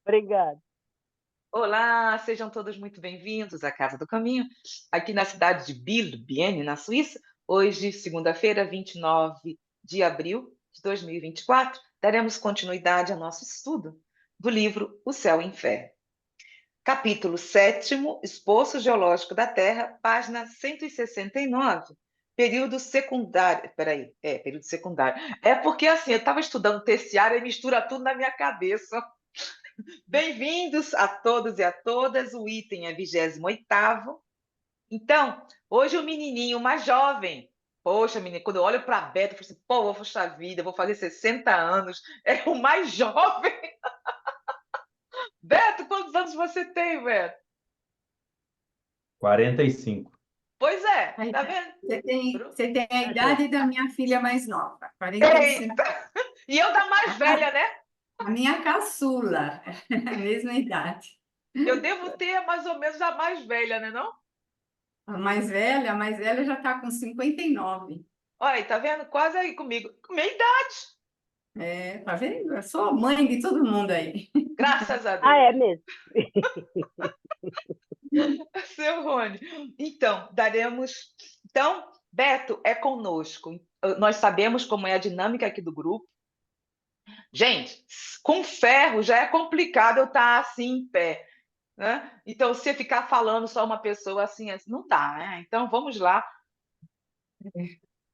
Obrigada. Olá, sejam todos muito bem-vindos à Casa do Caminho, aqui na cidade de Bienne, na Suíça. Hoje, segunda-feira, 29 de abril de 2024, daremos continuidade ao nosso estudo do livro O Céu e o Inferno. Capítulo 7º, Esboço Geológico da Terra, página 169, período secundário. Período secundário. É porque assim, eu estava estudando terciário e mistura tudo na minha cabeça. Bem-vindos a todos e a todas, o item é 28º. Então, hoje o menininho mais jovem, poxa, menino, quando eu olho para a Beto, eu falo assim, pô, poxa vida, eu vou fazer 60 anos, é o mais jovem. Beto, quantos anos você tem, Beto? 45. Pois é, Aí, tá vendo? você tem a idade da minha filha mais nova, 45. Eita! E eu da mais velha, né? A minha caçula, a mesma idade. Eu devo ter mais ou menos a mais velha, né, não? A mais velha já está com 59. Olha aí, tá vendo? Quase aí comigo. Com minha idade, É, tá vendo? Eu sou mãe de todo mundo aí. graças a Deus. Ah, é mesmo? Seu Rony. Então, daremos. Então, Beto é conosco. Nós sabemos como é a dinâmica aqui do grupo. Gente, com ferro já é complicado eu estar assim em pé, né? Então, se ficar falando só uma pessoa assim, não dá, né? Então, vamos lá.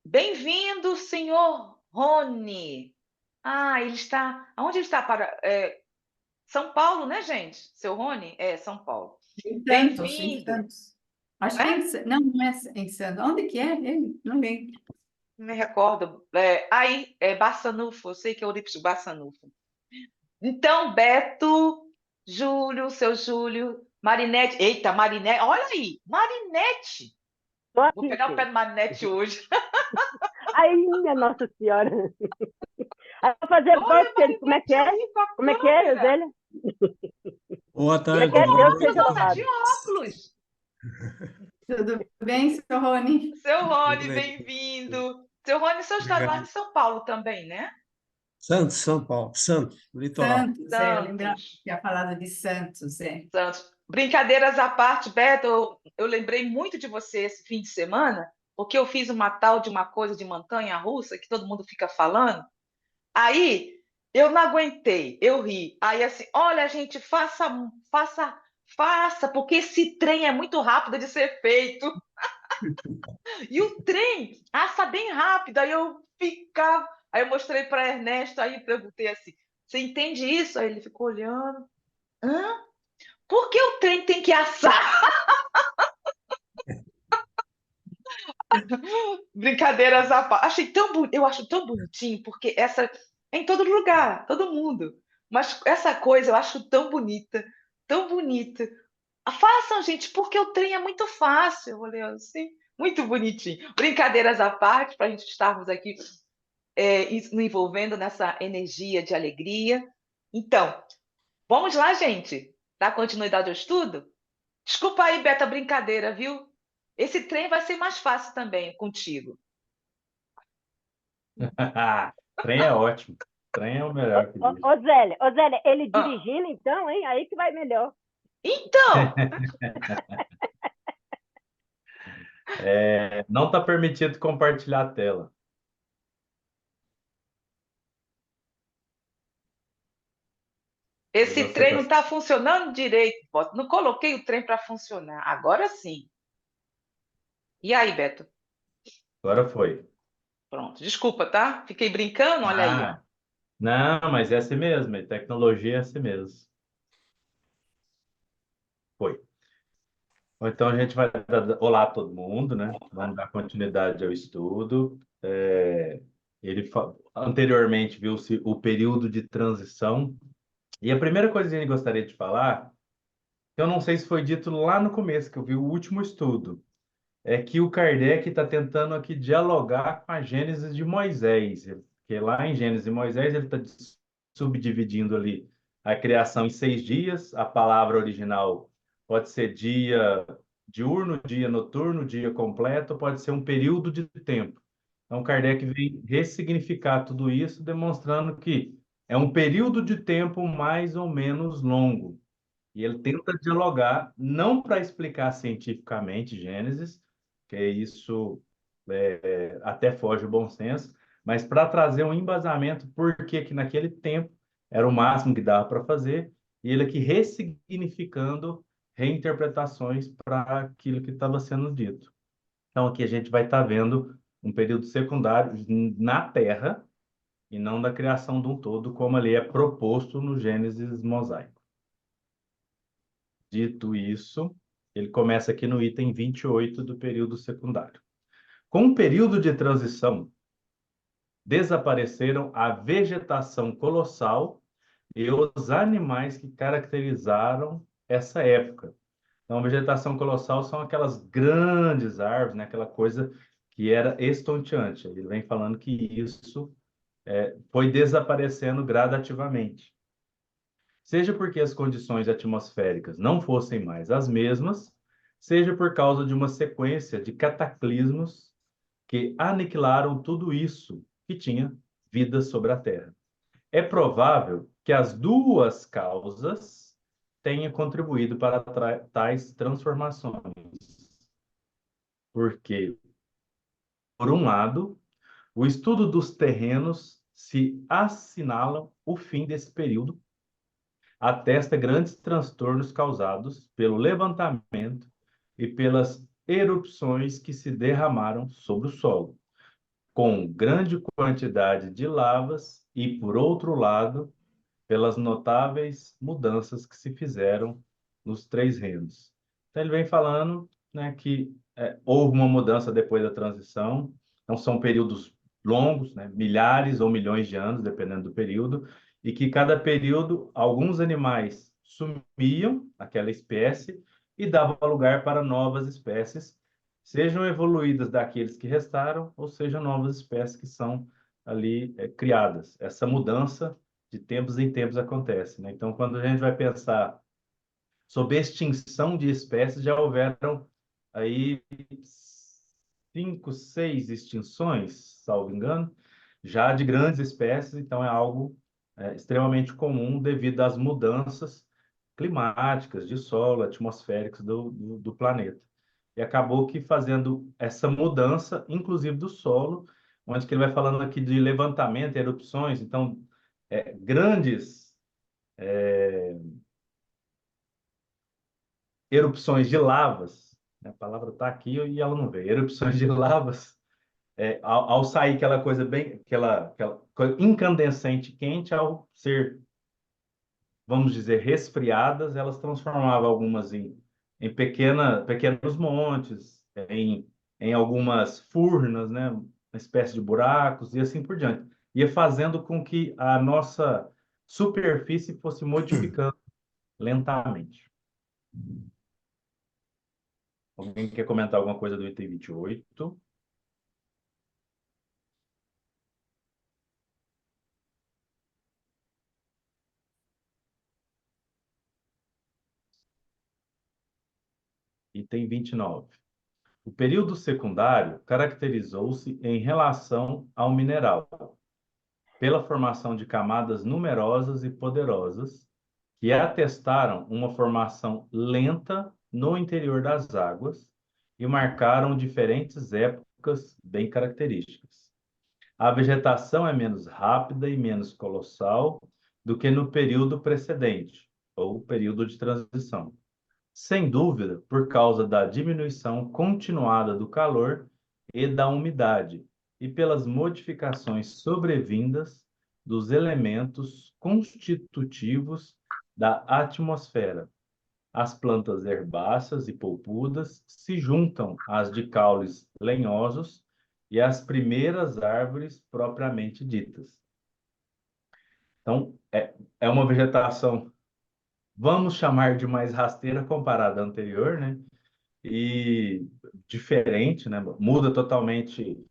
Bem-vindo, senhor Rony. Ah, ele está. Aonde ele está? São Paulo, né, gente? Seu Rony? É, São Paulo. Em Santos, em Bem-vindo. Santos. Acho que é não é em Santos. Onde que é ele? Não lembro. Não me recordo. Aí, é Barçanufo, eu sei que é Eurípides Barçanufo. Então, Beto, Júlio, seu Júlio, Marinete. Eita, Marinete, olha aí, Marinete. Tô Vou aqui, pegar o pé filho. do Marinete hoje. Ai, minha Nossa Senhora. Aí vou fazer voz Olha, pra ele. Como é que é? Marinete, com a Como é que é, câmera. Eusélia? Boa Como é tarde, que é? boa Deus noite. seja Nossa, tá de louvado. óculos. Tudo bem, seu Rony? Seu Rony, Tudo bem. bem-vindo. Seu Rony, você está lá de São Paulo também, né? Santos, São Paulo, Santos, litoral. Santos, eu lembrava que Santos. tinha falado de Santos, é. Santos. Brincadeiras à parte, Beto, eu lembrei muito de você esse fim de semana, porque eu fiz uma tal de uma coisa de montanha-russa que todo mundo fica falando. Aí eu não aguentei, eu ri. Aí assim, olha, gente, faça, porque esse trem é muito rápido de ser feito. E o trem assa bem rápido. Aí eu mostrei para Ernesto, aí perguntei assim: você entende isso? Aí ele ficou olhando. Hã? Por que o trem tem que assar? Brincadeiras à parte. Eu acho tão bonitinho, porque essa é em todo lugar, todo mundo. Mas essa coisa eu acho tão bonita, tão bonita. Façam, gente, porque o trem é muito fácil. Eu falei assim, muito bonitinho. Brincadeiras à parte, para a gente estarmos aqui nos envolvendo nessa energia de alegria. Então, vamos lá, gente, dar continuidade ao estudo? Desculpa aí, Beta, a brincadeira, viu? Esse trem vai ser mais fácil também contigo. Trem é ótimo. Trem é o melhor que existe. Ô, Zélia, ele Ah. dirigindo então, hein? Aí que vai melhor. Então, Não está permitido compartilhar a tela. esse Você trem tá- não está funcionando direito. Não coloquei o trem para funcionar. Agora sim. E aí, Beto? Agora foi. Pronto. Desculpa, tá? Fiquei brincando, olha aí, ó. Não, mas é assim mesmo. A tecnologia é assim mesmo. Foi. Então a gente vai dar olá a todo mundo, né? Vamos dar continuidade ao estudo. Anteriormente viu-se o período de transição. E a primeira coisa que a gente gostaria de falar, eu não sei se foi dito lá no começo, que eu vi o último estudo, é que o Kardec está tentando aqui dialogar com a Gênesis de Moisés, porque lá em Gênesis de Moisés ele está subdividindo ali a criação em 6 dias, a palavra original pode ser dia diurno, dia noturno, dia completo, pode ser um período de tempo. Então, Kardec vem ressignificar tudo isso, demonstrando que é um período de tempo mais ou menos longo. E ele tenta dialogar, não para explicar cientificamente Gênesis, que isso até foge o bom senso, mas para trazer um embasamento, porque que naquele tempo era o máximo que dava para fazer, e ele aqui ressignificando reinterpretações para aquilo que estava sendo dito. Então, aqui a gente vai estar vendo um período secundário na Terra, e não da criação de um todo, como ali é proposto no Gênesis mosaico. Dito isso, ele começa aqui no item 28 do período secundário. Com o período de transição, desapareceram a vegetação colossal e os animais que caracterizaram essa época. Então, vegetação colossal são aquelas grandes árvores, né? Aquela coisa que era estonteante. Ele vem falando que isso foi desaparecendo gradativamente. Seja porque as condições atmosféricas não fossem mais as mesmas, seja por causa de uma sequência de cataclismos que aniquilaram tudo isso que tinha vida sobre a Terra. É provável que as duas causas tenham contribuído para tais transformações. Porque, por um lado, o estudo dos terrenos se assinala o fim desse período, atesta grandes transtornos causados pelo levantamento e pelas erupções que se derramaram sobre o solo, com grande quantidade de lavas e, por outro lado, pelas notáveis mudanças que se fizeram nos três reinos. Então, ele vem falando, né, que houve uma mudança depois da transição, então são períodos longos, né, milhares ou milhões de anos, dependendo do período, e que cada período, alguns animais sumiam, aquela espécie, e dava lugar para novas espécies, sejam evoluídas daqueles que restaram, ou sejam novas espécies que são ali criadas. Essa mudança de tempos em tempos acontece, né? Então, quando a gente vai pensar sobre extinção de espécies, já houveram aí 5, 6 extinções, salvo engano, já de grandes espécies, então é algo extremamente comum devido às mudanças climáticas, de solo, atmosféricas do planeta. E acabou que fazendo essa mudança, inclusive do solo, onde que ele vai falando aqui de levantamento, erupções, então grandes erupções de lavas, né? A palavra está aqui e ela não veio, erupções de lavas, ao sair aquela coisa bem, aquela coisa incandescente quente, ao ser, vamos dizer, resfriadas, elas transformavam algumas em pequenos montes, em algumas furnas, né? Uma espécie de buracos e assim por diante. Ia fazendo com que a nossa superfície fosse modificando lentamente. Alguém quer comentar alguma coisa do item 28? Item 29. O período secundário caracterizou-se em relação ao mineral, pela formação de camadas numerosas e poderosas, que atestaram uma formação lenta no interior das águas e marcaram diferentes épocas bem características. A vegetação é menos rápida e menos colossal do que no período precedente, ou período de transição. Sem dúvida, por causa da diminuição continuada do calor e da umidade, e pelas modificações sobrevindas dos elementos constitutivos da atmosfera. As plantas herbáceas e polpudas se juntam às de caules lenhosos e às primeiras árvores propriamente ditas. Então, é uma vegetação, vamos chamar de mais rasteira comparada à anterior, né? E diferente, né? Muda totalmente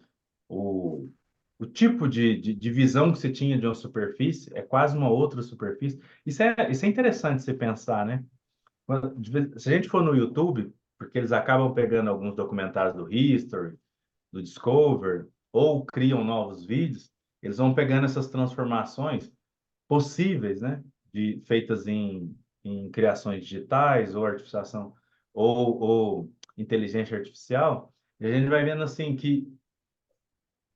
o, o tipo de visão que você tinha de uma superfície, é quase uma outra superfície. Isso é interessante você pensar, né? Se a gente for no YouTube, porque eles acabam pegando alguns documentários do History, do Discover, ou criam novos vídeos, eles vão pegando essas transformações. possíveis, né, feitas em criações digitais ou artificiação ou inteligência artificial, e a gente vai vendo assim que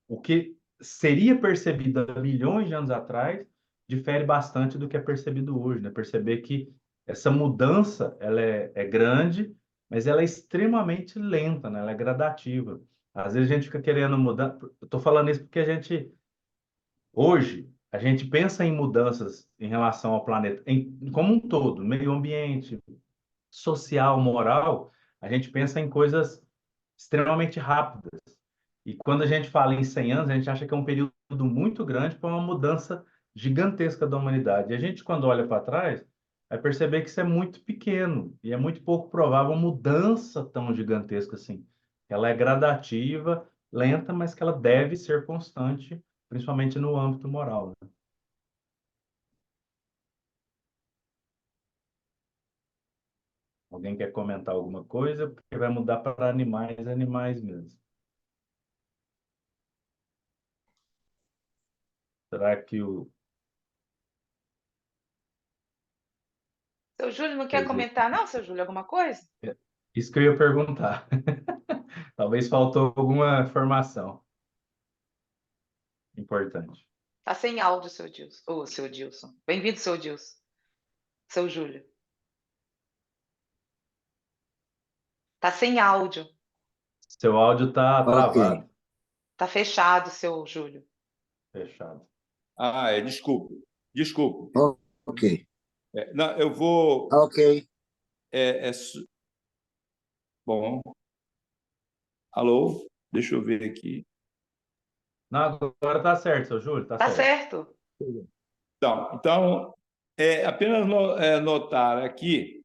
o que seria percebido há milhões de anos atrás difere bastante do que é percebido hoje, né? Perceber que essa mudança ela é grande, mas ela é extremamente lenta, né? Ela é gradativa. Às vezes a gente fica querendo mudar. Eu estou falando isso porque hoje, a gente pensa em mudanças em relação ao planeta, como um todo, meio ambiente, social, moral, a gente pensa em coisas extremamente rápidas. E quando a gente fala em 100 anos, a gente acha que é um período muito grande para uma mudança gigantesca da humanidade. E a gente, quando olha para trás, vai perceber que isso é muito pequeno e é muito pouco provável uma mudança tão gigantesca assim. Ela é gradativa, lenta, mas que ela deve ser constante, principalmente no âmbito moral, né? Alguém quer comentar alguma coisa? Porque vai mudar para animais, animais mesmo. Será que o Seu Júlio não quer presidente... comentar, não, seu Júlio, alguma coisa? Isso que eu ia perguntar. Talvez faltou alguma informação importante. Tá sem áudio, seu Dilson. Ô, seu Dilson. Bem-vindo, seu Dilson. Seu Júlio. Tá sem áudio. Seu áudio está Ok, travado, Tá fechado, seu Júlio. fechado. desculpe, desculpe. Ok, Não, eu vou. ok. é, é su- bom, alô? Deixa eu ver aqui. Não, agora tá certo, seu Júlio, tá Tá certo. certo. Então apenas notar aqui,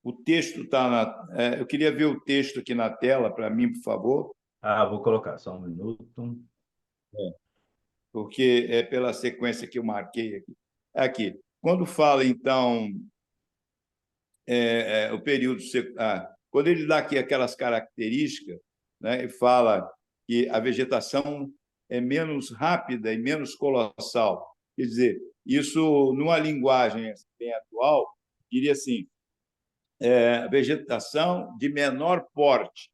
o texto está eu queria ver o texto aqui na tela para mim, por favor, Ah, vou colocar só um minuto. porque é pela sequência que eu marquei aqui. Aqui. Quando fala, então, o período quando ele dá aqui aquelas características, né, e fala que a vegetação é menos rápida e menos colossal. Quer dizer, isso, numa linguagem bem atual, diria assim, vegetação de menor porte,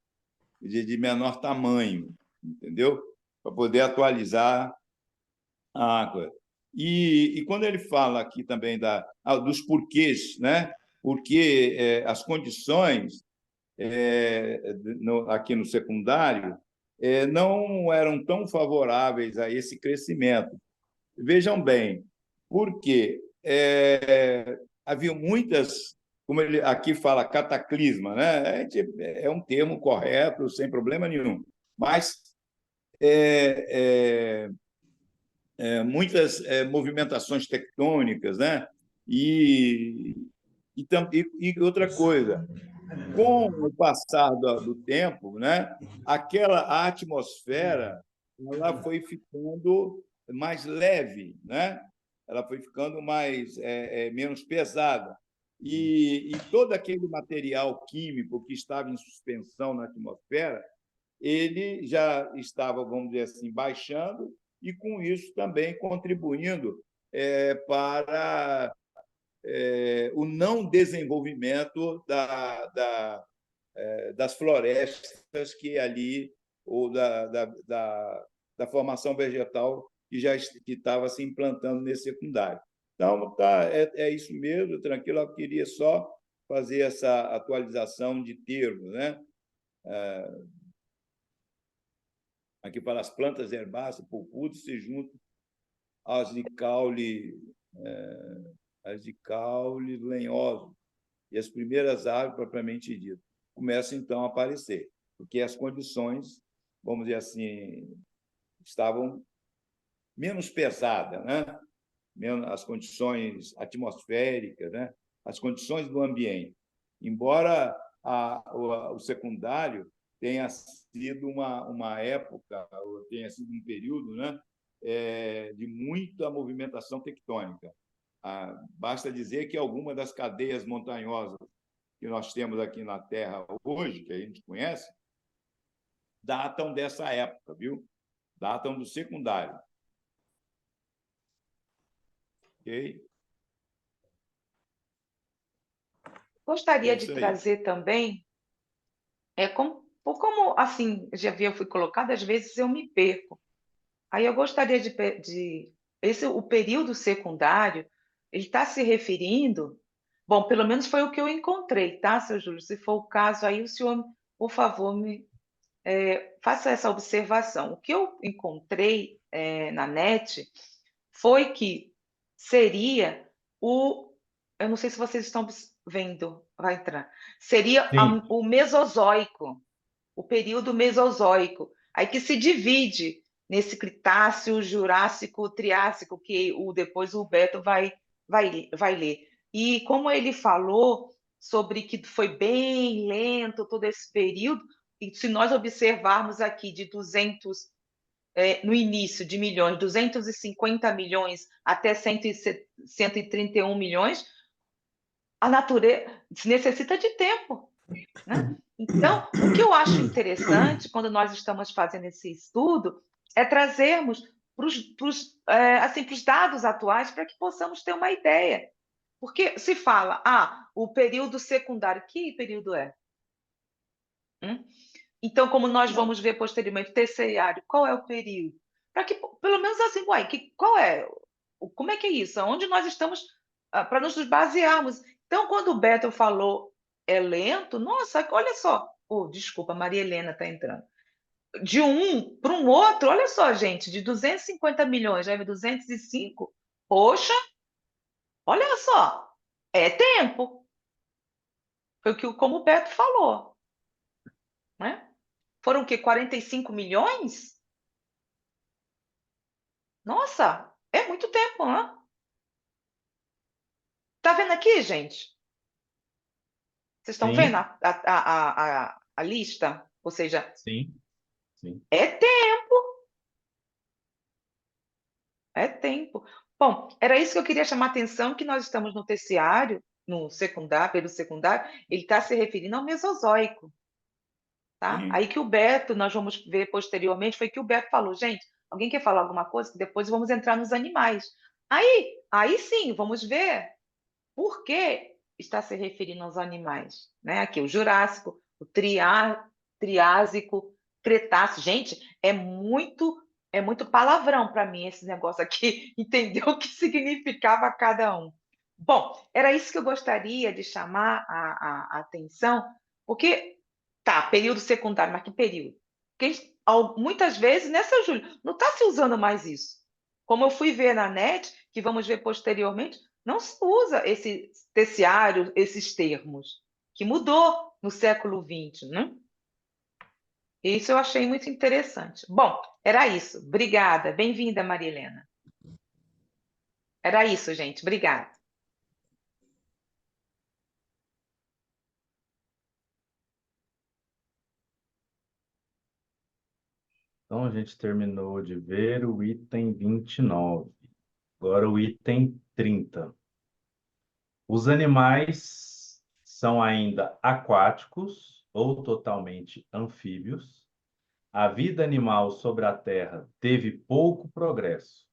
de menor tamanho, entendeu? Para poder atualizar a água. E quando ele fala aqui também dos porquês, né? Porque as condições aqui no secundário não eram tão favoráveis a esse crescimento. Vejam bem, porque havia muitas, como ele aqui fala, cataclisma, né? É um termo correto, sem problema nenhum, mas muitas movimentações tectônicas, né? E outra coisa, com o passar do tempo, né, a atmosfera ela foi ficando mais leve, né? Ela foi ficando menos pesada. E todo aquele material químico que estava em suspensão na atmosfera, ele já estava, vamos dizer assim, baixando e, com isso, também contribuindo para o não desenvolvimento das florestas que ali, ou da formação vegetal que estava se implantando nesse secundário. Então, é isso mesmo, tranquilo. Eu queria só fazer essa atualização de termos, né? Aqui para as plantas herbáceas, pulpudos, se juntam às de caule lenhoso, e as primeiras árvores, propriamente dito, começam, então, a aparecer, porque as condições, vamos dizer assim, estavam menos pesadas, né? As condições atmosféricas, né? As condições do ambiente. Embora o secundário tenha sido uma época, ou tenha sido um período, né? De muita movimentação tectônica. Basta dizer que algumas das cadeias montanhosas que nós temos aqui na Terra hoje, que a gente conhece, datam dessa época, viu? Datam do secundário. Ok? Gostaria É de isso aí. trazer também, como assim, fui colocado, às vezes eu me perco. Aí eu gostaria o período secundário, ele está se referindo, bom, pelo menos foi o que eu encontrei, tá, seu Júlio? Se for o caso, aí o senhor, por favor, faça essa observação. O que eu encontrei na net foi que seria eu não sei se vocês estão vendo, vai entrar, seria Sim, o Mesozoico, o período Mesozoico, aí que se divide nesse Cretáceo, Jurássico, Triássico, que depois o Beto vai ler. E como ele falou sobre que foi bem lento todo esse período, e se nós observarmos aqui de 200, no início de milhões, 250 milhões até 131 milhões, a natureza necessita de tempo, né? Então, o que eu acho interessante quando nós estamos fazendo esse estudo é trazermos para os dados atuais para que possamos ter uma ideia. Porque se fala, o período secundário, que período é? Então, como nós vamos ver posteriormente, terciário, qual é o período? Para que, pelo menos assim, qual é? Como é que é isso? Onde nós estamos, para nos basearmos. Então, quando o Beto falou é lento, nossa, olha só. Desculpa, Maria Helena está entrando. De um para um outro, olha só, gente, de 250 milhões, já é 205. Poxa, olha só, é tempo. Foi como o Beto falou, né? Foram o quê? 45 milhões? Nossa, é muito tempo, né? Tá vendo aqui, gente? Vocês estão vendo sim, a lista? Ou seja, sim, sim. é tempo, é tempo. Bom, era isso que eu queria chamar a atenção, que nós estamos no terciário, no secundário, período secundário, ele está se referindo ao Mesozoico, tá? Sim. Aí que o Beto, nós vamos ver posteriormente, foi que o Beto falou, gente, alguém quer falar alguma coisa? Que depois vamos entrar nos animais. Aí sim, vamos ver por que está se referindo aos animais, né? Aqui, o Jurássico, o Triásico, Cretáceo. Gente, é muito palavrão para mim esse negócio aqui, entender o que significava cada um. Bom, era isso que eu gostaria de chamar a atenção, porque, tá, período secundário, mas que período? Porque muitas vezes, né, seu Júlio, não está se usando mais isso. Como eu fui ver na net, que vamos ver posteriormente, não se usa esse terciário, esses termos, que mudou no século XX, né? Isso eu achei muito interessante. Bom, era isso. Obrigada. Bem-vinda, Maria Helena. Era isso, gente. Obrigada. Então, a gente terminou de ver o item 29. Agora, o item 30. Os animais são ainda aquáticos ou totalmente anfíbios. A vida animal sobre a Terra teve pouco progresso.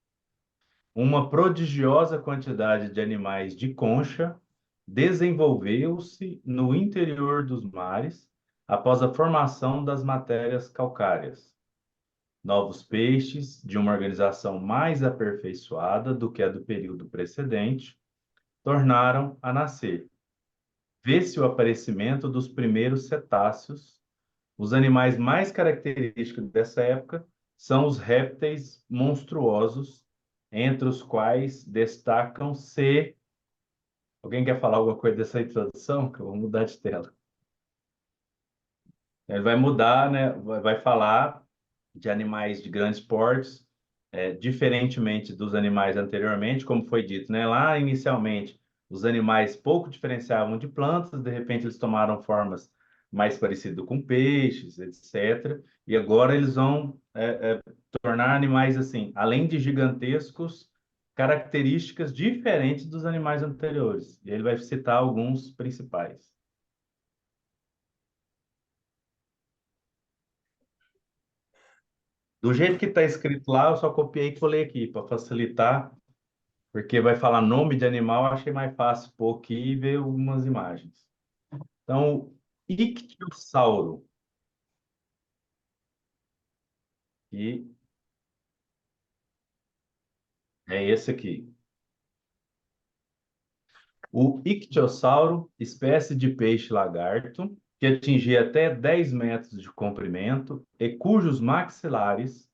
Uma prodigiosa quantidade de animais de concha desenvolveu-se no interior dos mares após a formação das matérias calcárias. Novos peixes, de uma organização mais aperfeiçoada do que a do período precedente, tornaram a nascer. Vê-se o aparecimento dos primeiros cetáceos. Os animais mais característicos dessa época são os répteis monstruosos, entre os quais destacam-se. Alguém quer falar alguma coisa dessa introdução? Que eu vou mudar de tela. Ele vai mudar, né? Vai falar de animais de grandes portes, diferentemente dos animais anteriormente, como foi dito, né? Lá inicialmente, os animais pouco diferenciavam de plantas, de repente eles tomaram formas mais parecidas com peixes, etc. E agora eles vão tornar animais assim, além de gigantescos, características diferentes dos animais anteriores. E ele vai citar alguns principais. Do jeito que está escrito lá, eu só copiei e colei aqui para facilitar. porque vai falar nome de animal, achei mais fácil pôr aqui e ver algumas imagens. Então, ictiosauro. E é esse aqui. O ictiosauro, espécie de peixe-lagarto, que atingia até 10 metros de comprimento e cujos maxilares,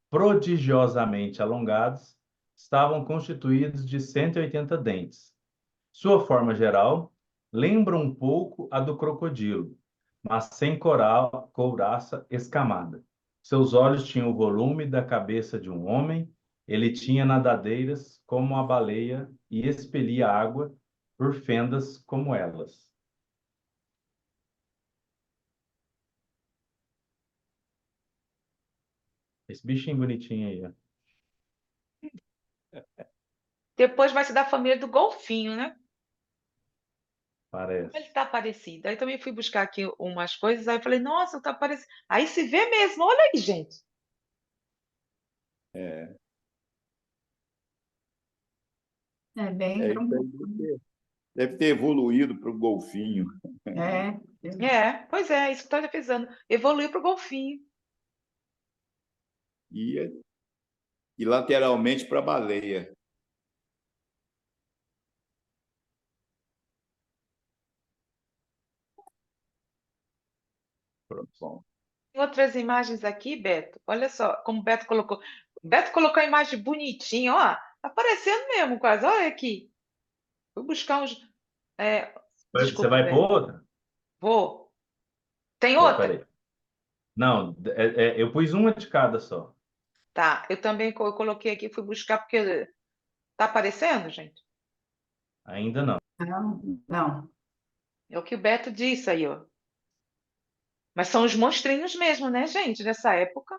prodigiosamente alongados, estavam constituídos de 180 dentes. Sua forma geral lembra um pouco a do crocodilo, mas sem couraça escamada. Seus olhos tinham o volume da cabeça de um homem, ele tinha nadadeiras como a baleia e expelia água por fendas como elas. Esse bichinho bonitinho aí, ó. Depois vai ser da família do golfinho, né? Como ele Parece. tá parecido. Aí também fui buscar aqui umas coisas, aí eu falei, nossa, tá parecido. Aí se vê mesmo, olha aí, gente. É, É bem isso aí deve ter evoluído para o golfinho. É, Pois é, isso que eu tô pesando. Evoluiu para o golfinho. E, e lateralmente para a baleia. Bom, Tem outras imagens aqui, Beto. Olha só como o Beto colocou. O Beto colocou a imagem bonitinha, ó. Tá aparecendo mesmo quase. Olha aqui. Vou buscar uns. Você Desculpa, vai Beto. pôr outra? Vou. Tem Pô, outra? peraí. Não, eu pus uma de cada só. Tá. Eu também eu coloquei aqui, fui buscar, porque tá aparecendo, gente? Ainda não. não, não. É o que o Beto disse aí, ó. Mas são os monstrinhos mesmo, né, gente? Dessa época.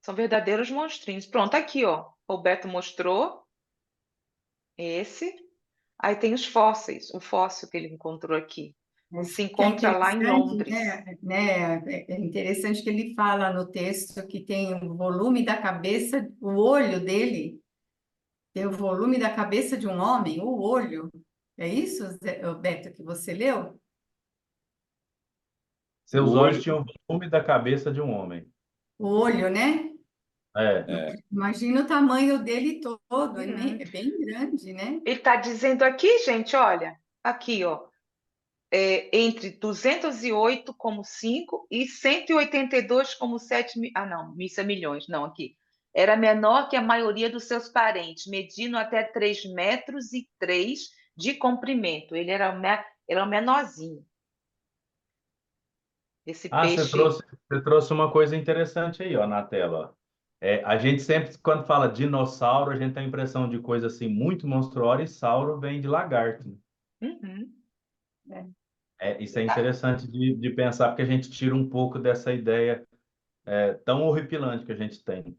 São verdadeiros monstrinhos. Pronto, aqui, ó. O Beto mostrou esse. Aí tem os fósseis, o fóssil que ele encontrou aqui. Mas Se que é encontra lá em interessante, Londres. É interessante que ele fala no texto que tem o volume da cabeça, o olho dele tem o volume da cabeça de um homem, o olho. É isso, Beto, que você leu? Seus o olhos olho, tinham o volume da cabeça de um homem. O olho, né? É. Imagina o tamanho dele todo, Uhum. é bem grande, né? Ele está dizendo aqui, gente, olha, aqui, ó, entre 208,5 e 182,7 não, isso é milhões, não, aqui. Era menor que a maioria dos seus parentes, medindo até 3,3 metros de comprimento. Ele era o menorzinho. Esse Ah, peixe. você trouxe uma coisa interessante aí, ó, na tela. Ó. A gente sempre, quando fala dinossauro, a gente tem a impressão de coisa assim muito monstruosa e sauro vem de lagarto. Né? Uhum. Isso é Ah, interessante de pensar, porque a gente tira um pouco dessa ideia tão horripilante que a gente tem.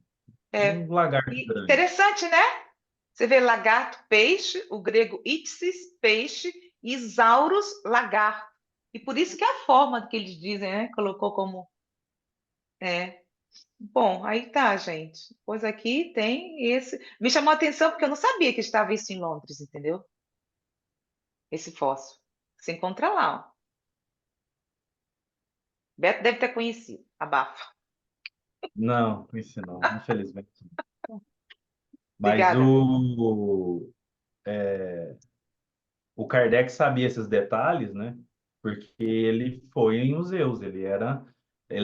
é. Um lagarto E grande. interessante, né? Você vê lagarto, peixe, o grego ichthys, peixe, e saurus, lagarto. E por isso que é a forma que eles dizem, né? Colocou como. É. Bom, aí tá, gente. Pois aqui tem esse. Me chamou a atenção porque eu não sabia que estava isso em Londres, entendeu? Esse fóssil. Se encontra lá, ó. Beto deve ter conhecido. Abafa. Não, isso não, infelizmente. Mas Obrigada. o Kardec sabia esses detalhes, né? Porque ele foi em museus, ele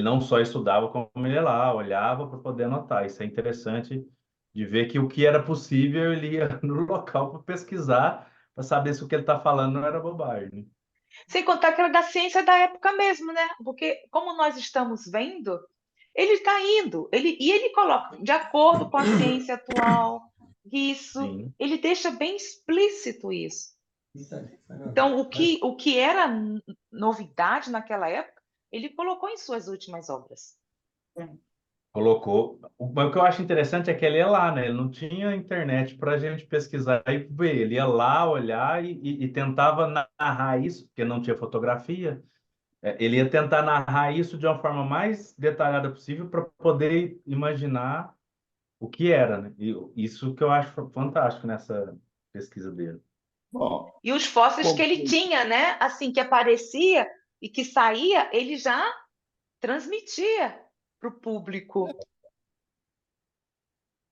não só estudava como ele ia lá, olhava para poder anotar. Isso é interessante de ver que o que era possível ele ia no local para pesquisar, para saber se o que ele está falando não era bobagem. Sem contar que era da ciência da época mesmo, né? Porque, como nós estamos vendo, ele está indo, e ele coloca, de acordo com a ciência atual, isso, Sim. ele deixa bem explícito isso. Então, o que era novidade naquela época, ele colocou em suas últimas obras. Colocou. Mas o que eu acho interessante é que ele ia lá, né? Ele não tinha internet para a gente pesquisar e ver. Ele ia lá olhar e tentava narrar isso, porque não tinha fotografia. Ele ia tentar narrar isso de uma forma mais detalhada possível para poder imaginar o que era, né? E isso que eu acho fantástico nessa pesquisa dele. Bom, E os fósseis que como ele tinha, né? Assim, que aparecia e que saía, ele já transmitia para o público.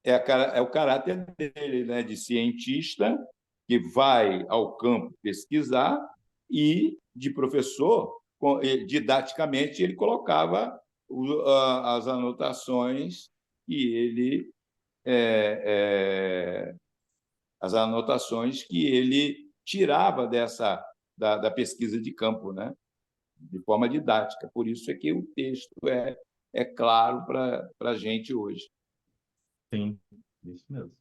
é o caráter dele, né, de cientista que vai ao campo pesquisar e de professor, didaticamente, ele colocava as anotações que ele as anotações que ele tirava da pesquisa de campo, né, de forma didática. Por isso é que o texto é claro para a gente hoje. Sim, isso mesmo.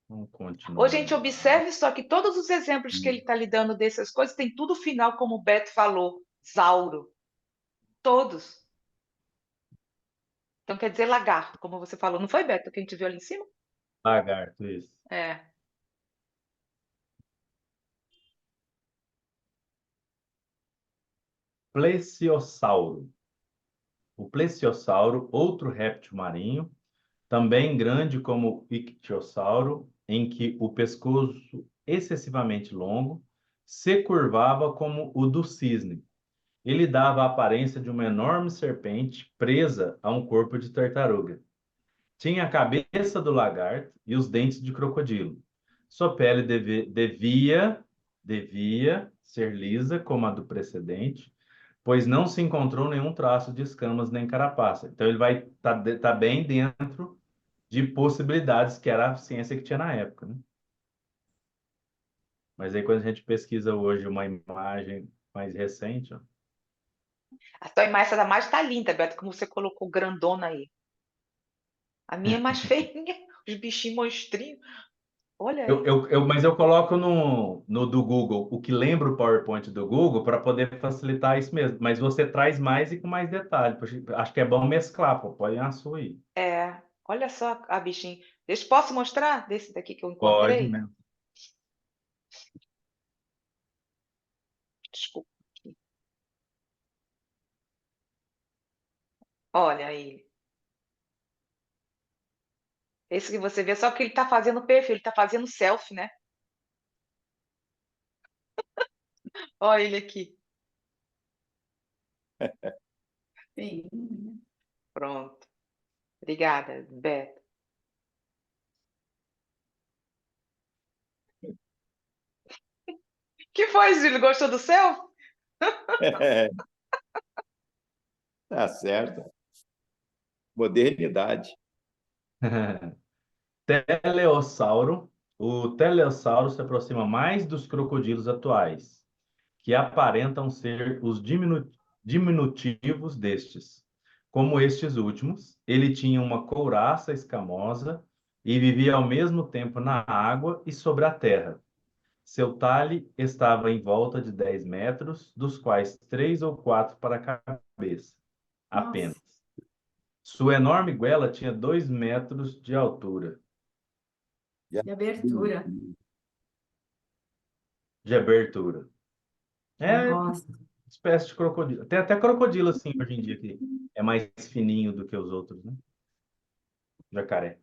Vamos Ô, continuar gente, lá. observe só que todos os exemplos que ele está lhe dando dessas coisas tem tudo final, como o Beto falou, Zauro. Todos. Então quer dizer lagarto, como você falou. Não foi, Beto, que a gente viu ali em cima? Lagarto, isso. É. Plesiosauro. O plesiosauro, outro réptil marinho, também grande como o ictiosauro, em que o pescoço excessivamente longo se curvava como o do cisne. Ele dava a aparência de uma enorme serpente presa a um corpo de tartaruga. Tinha a cabeça do lagarto e os dentes de crocodilo. Sua pele devia ser lisa como a do precedente, pois não se encontrou nenhum traço de escamas nem carapaça. Então ele vai tá bem dentro de possibilidades que era a ciência que tinha na época, né? Mas aí quando a gente pesquisa hoje uma imagem mais recente, ó, A tua imagem, essa da mais está linda, Beto, como você colocou grandona aí. A minha é mais feinha, os bichinhos monstrinhos. Olha aí. mas eu coloco no do Google o que lembra o PowerPoint do Google para poder facilitar isso mesmo. Mas você traz mais e com mais detalhe. Acho que é bom mesclar, pô. Põe a sua aí. É, olha só a bichinha. Posso mostrar desse daqui que eu Pode encontrei? mesmo. Desculpa aqui. Olha aí. Esse que você vê, só que ele está fazendo perfil, ele está fazendo selfie, né? Olha ele aqui. Bem, né? Pronto. Obrigada, Beto. Que foi, Júlio? Gostou do selfie? Tá certo. Modernidade. Teleossauro. O teleossauro se aproxima mais dos crocodilos atuais, que aparentam ser os diminutivos destes. Como estes últimos, ele tinha uma couraça escamosa e vivia ao mesmo tempo na água e sobre a terra. Seu talhe estava em volta de 10 metros, dos quais 3 ou 4 para a cabeça, Nossa, apenas. Sua enorme goela tinha 2 metros de altura. de abertura. De abertura. Eu É gosto. espécie de crocodilo. Tem até crocodilo assim hoje em dia que é mais fininho do que os outros, né? Jacaré.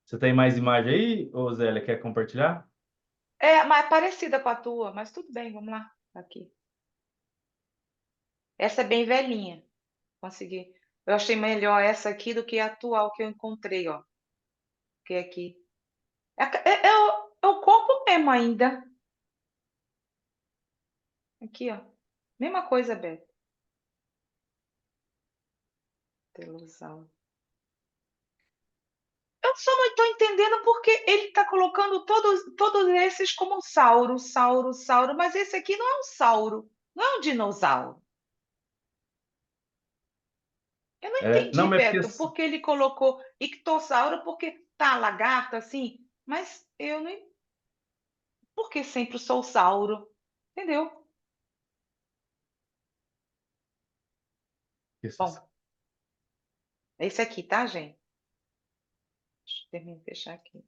Você tem mais imagem aí, ô Zélia, quer compartilhar? É, mas é parecida com a tua, mas tudo bem, vamos lá. Aqui. Essa é bem velhinha. Consegui. Eu achei melhor essa aqui do que a atual que eu encontrei, ó. Que é aqui. É o corpo mesmo ainda. Aqui, ó. Mesma coisa, Beto. Telossauro. Eu só não estou entendendo porque ele está colocando todos esses como sauro, sauro, sauro, mas esse aqui não é um sauro, não é um dinossauro. Eu não Não, entendi, mas é porque Beto, porque ele colocou ictossauro, porque tá lagarto assim, mas eu não. Porque sempre sou sauro, entendeu? Bom, esse aqui, tá, gente? Deixa eu terminar de fechar aqui.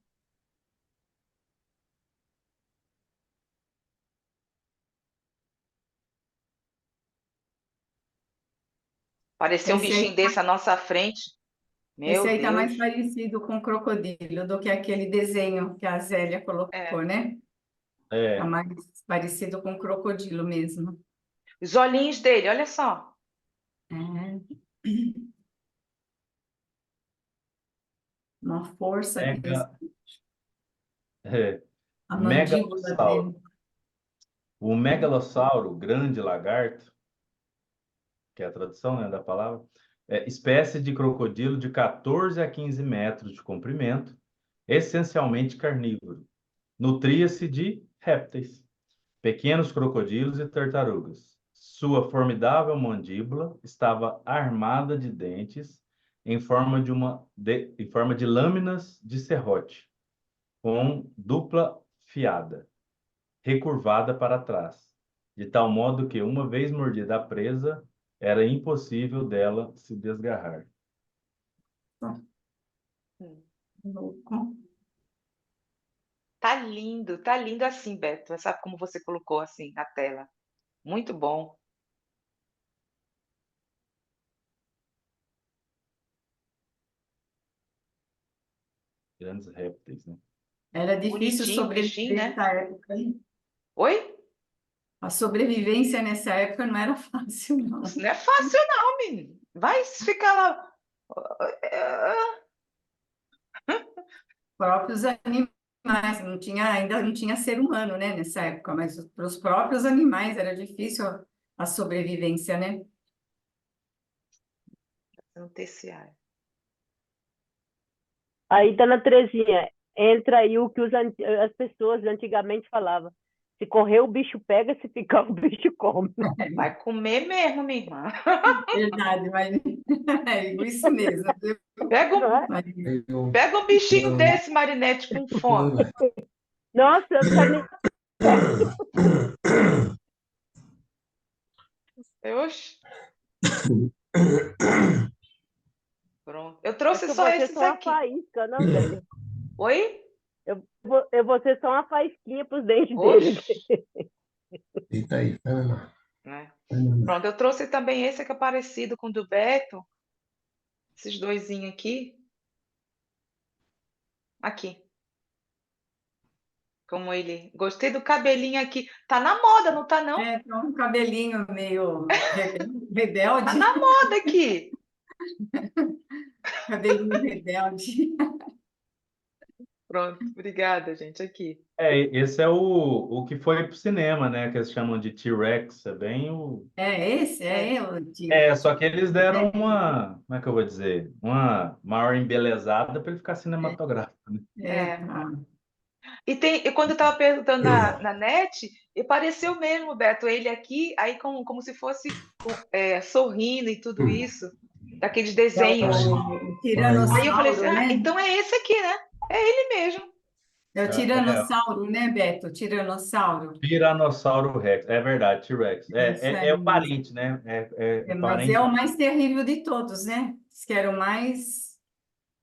Apareceu um Esse aí, bichinho desse à nossa frente. esse Meu aí tá mais Deus. parecido com crocodilo do que aquele desenho que a Zélia colocou, É. né? Tá É, mais parecido com crocodilo mesmo. Os olhinhos dele, olha só. É. Uma força que tem mega, é, a mandíbula megalossauro. dele. O megalossauro, grande lagarto, que é a tradução, né, da palavra, é espécie de crocodilo de 14 a 15 metros de comprimento, essencialmente carnívoro. Nutria-se de répteis, pequenos crocodilos e tartarugas. Sua formidável mandíbula estava armada de dentes em forma de lâminas de serrote, com dupla fiada, recurvada para trás, de tal modo que, uma vez mordida a presa, era impossível dela se desgarrar. Hum. Louco. Tá lindo assim, Beto. Sabe como você colocou assim na tela? Muito bom. Grandes répteis, né? Era difícil Bonitinho o bichinho, sobreviver né? nessa época, hein? Oi? A sobrevivência nessa época não era fácil, não. Isso não é fácil, não, menino. Vai ficar lá. Próprios animais, não tinha, ainda não tinha ser humano, né, nessa época, mas para os próprios animais era difícil a sobrevivência, né? No terciário. Aí, dona Terezinha, entra aí o que as pessoas antigamente falavam. Se correr, o bicho pega, se ficar, o bicho come. Vai comer mesmo, minha irmã. Verdade, mas é isso mesmo, viu? Pega Não um, é? Mas, pega um bichinho desse, Marinete, com fome. Nossa, eu não quero nem perto. Oxe, pronto. Eu É trouxe que só vocês esses são uma aqui. faísca, não, Zélia? Oi? Eu vou ser só uma faísquinha pros dentes dele. Oxe. Deita aí, vai mamar. Né? Vai mamar. Pronto, eu trouxe também esse que é parecido com o do Beto. Esses doisinhos aqui. Aqui. Como ele. Gostei do cabelinho aqui. Tá na moda, não tá, não? é, tem um cabelinho meio Tá rebelde, na moda aqui. cabelinho rebelde. Pronto, obrigada, gente. Aqui. É, esse é o que foi pro cinema, né? Que eles chamam de T-Rex. É bem o. É esse? É. É eu, É, só que eles deram É, uma. Como é que eu vou dizer? Uma maior embelezada para ele ficar cinematográfico, né? É. tá. E quando eu estava perguntando na net, e pareceu mesmo, Beto, ele aqui, aí como se fosse sorrindo e tudo isso, daqueles É desenhos. o Aí eu falei assim, tiranossauro, ah, né? então é esse aqui, né? É ele mesmo. É o É, tiranossauro, né, Beto? Tiranossauro. Tiranossauro Rex. É verdade, T-Rex. Isso É aí o mesmo. parente, né? É Mas é parente. o mais terrível de todos, né? Diz que era o mais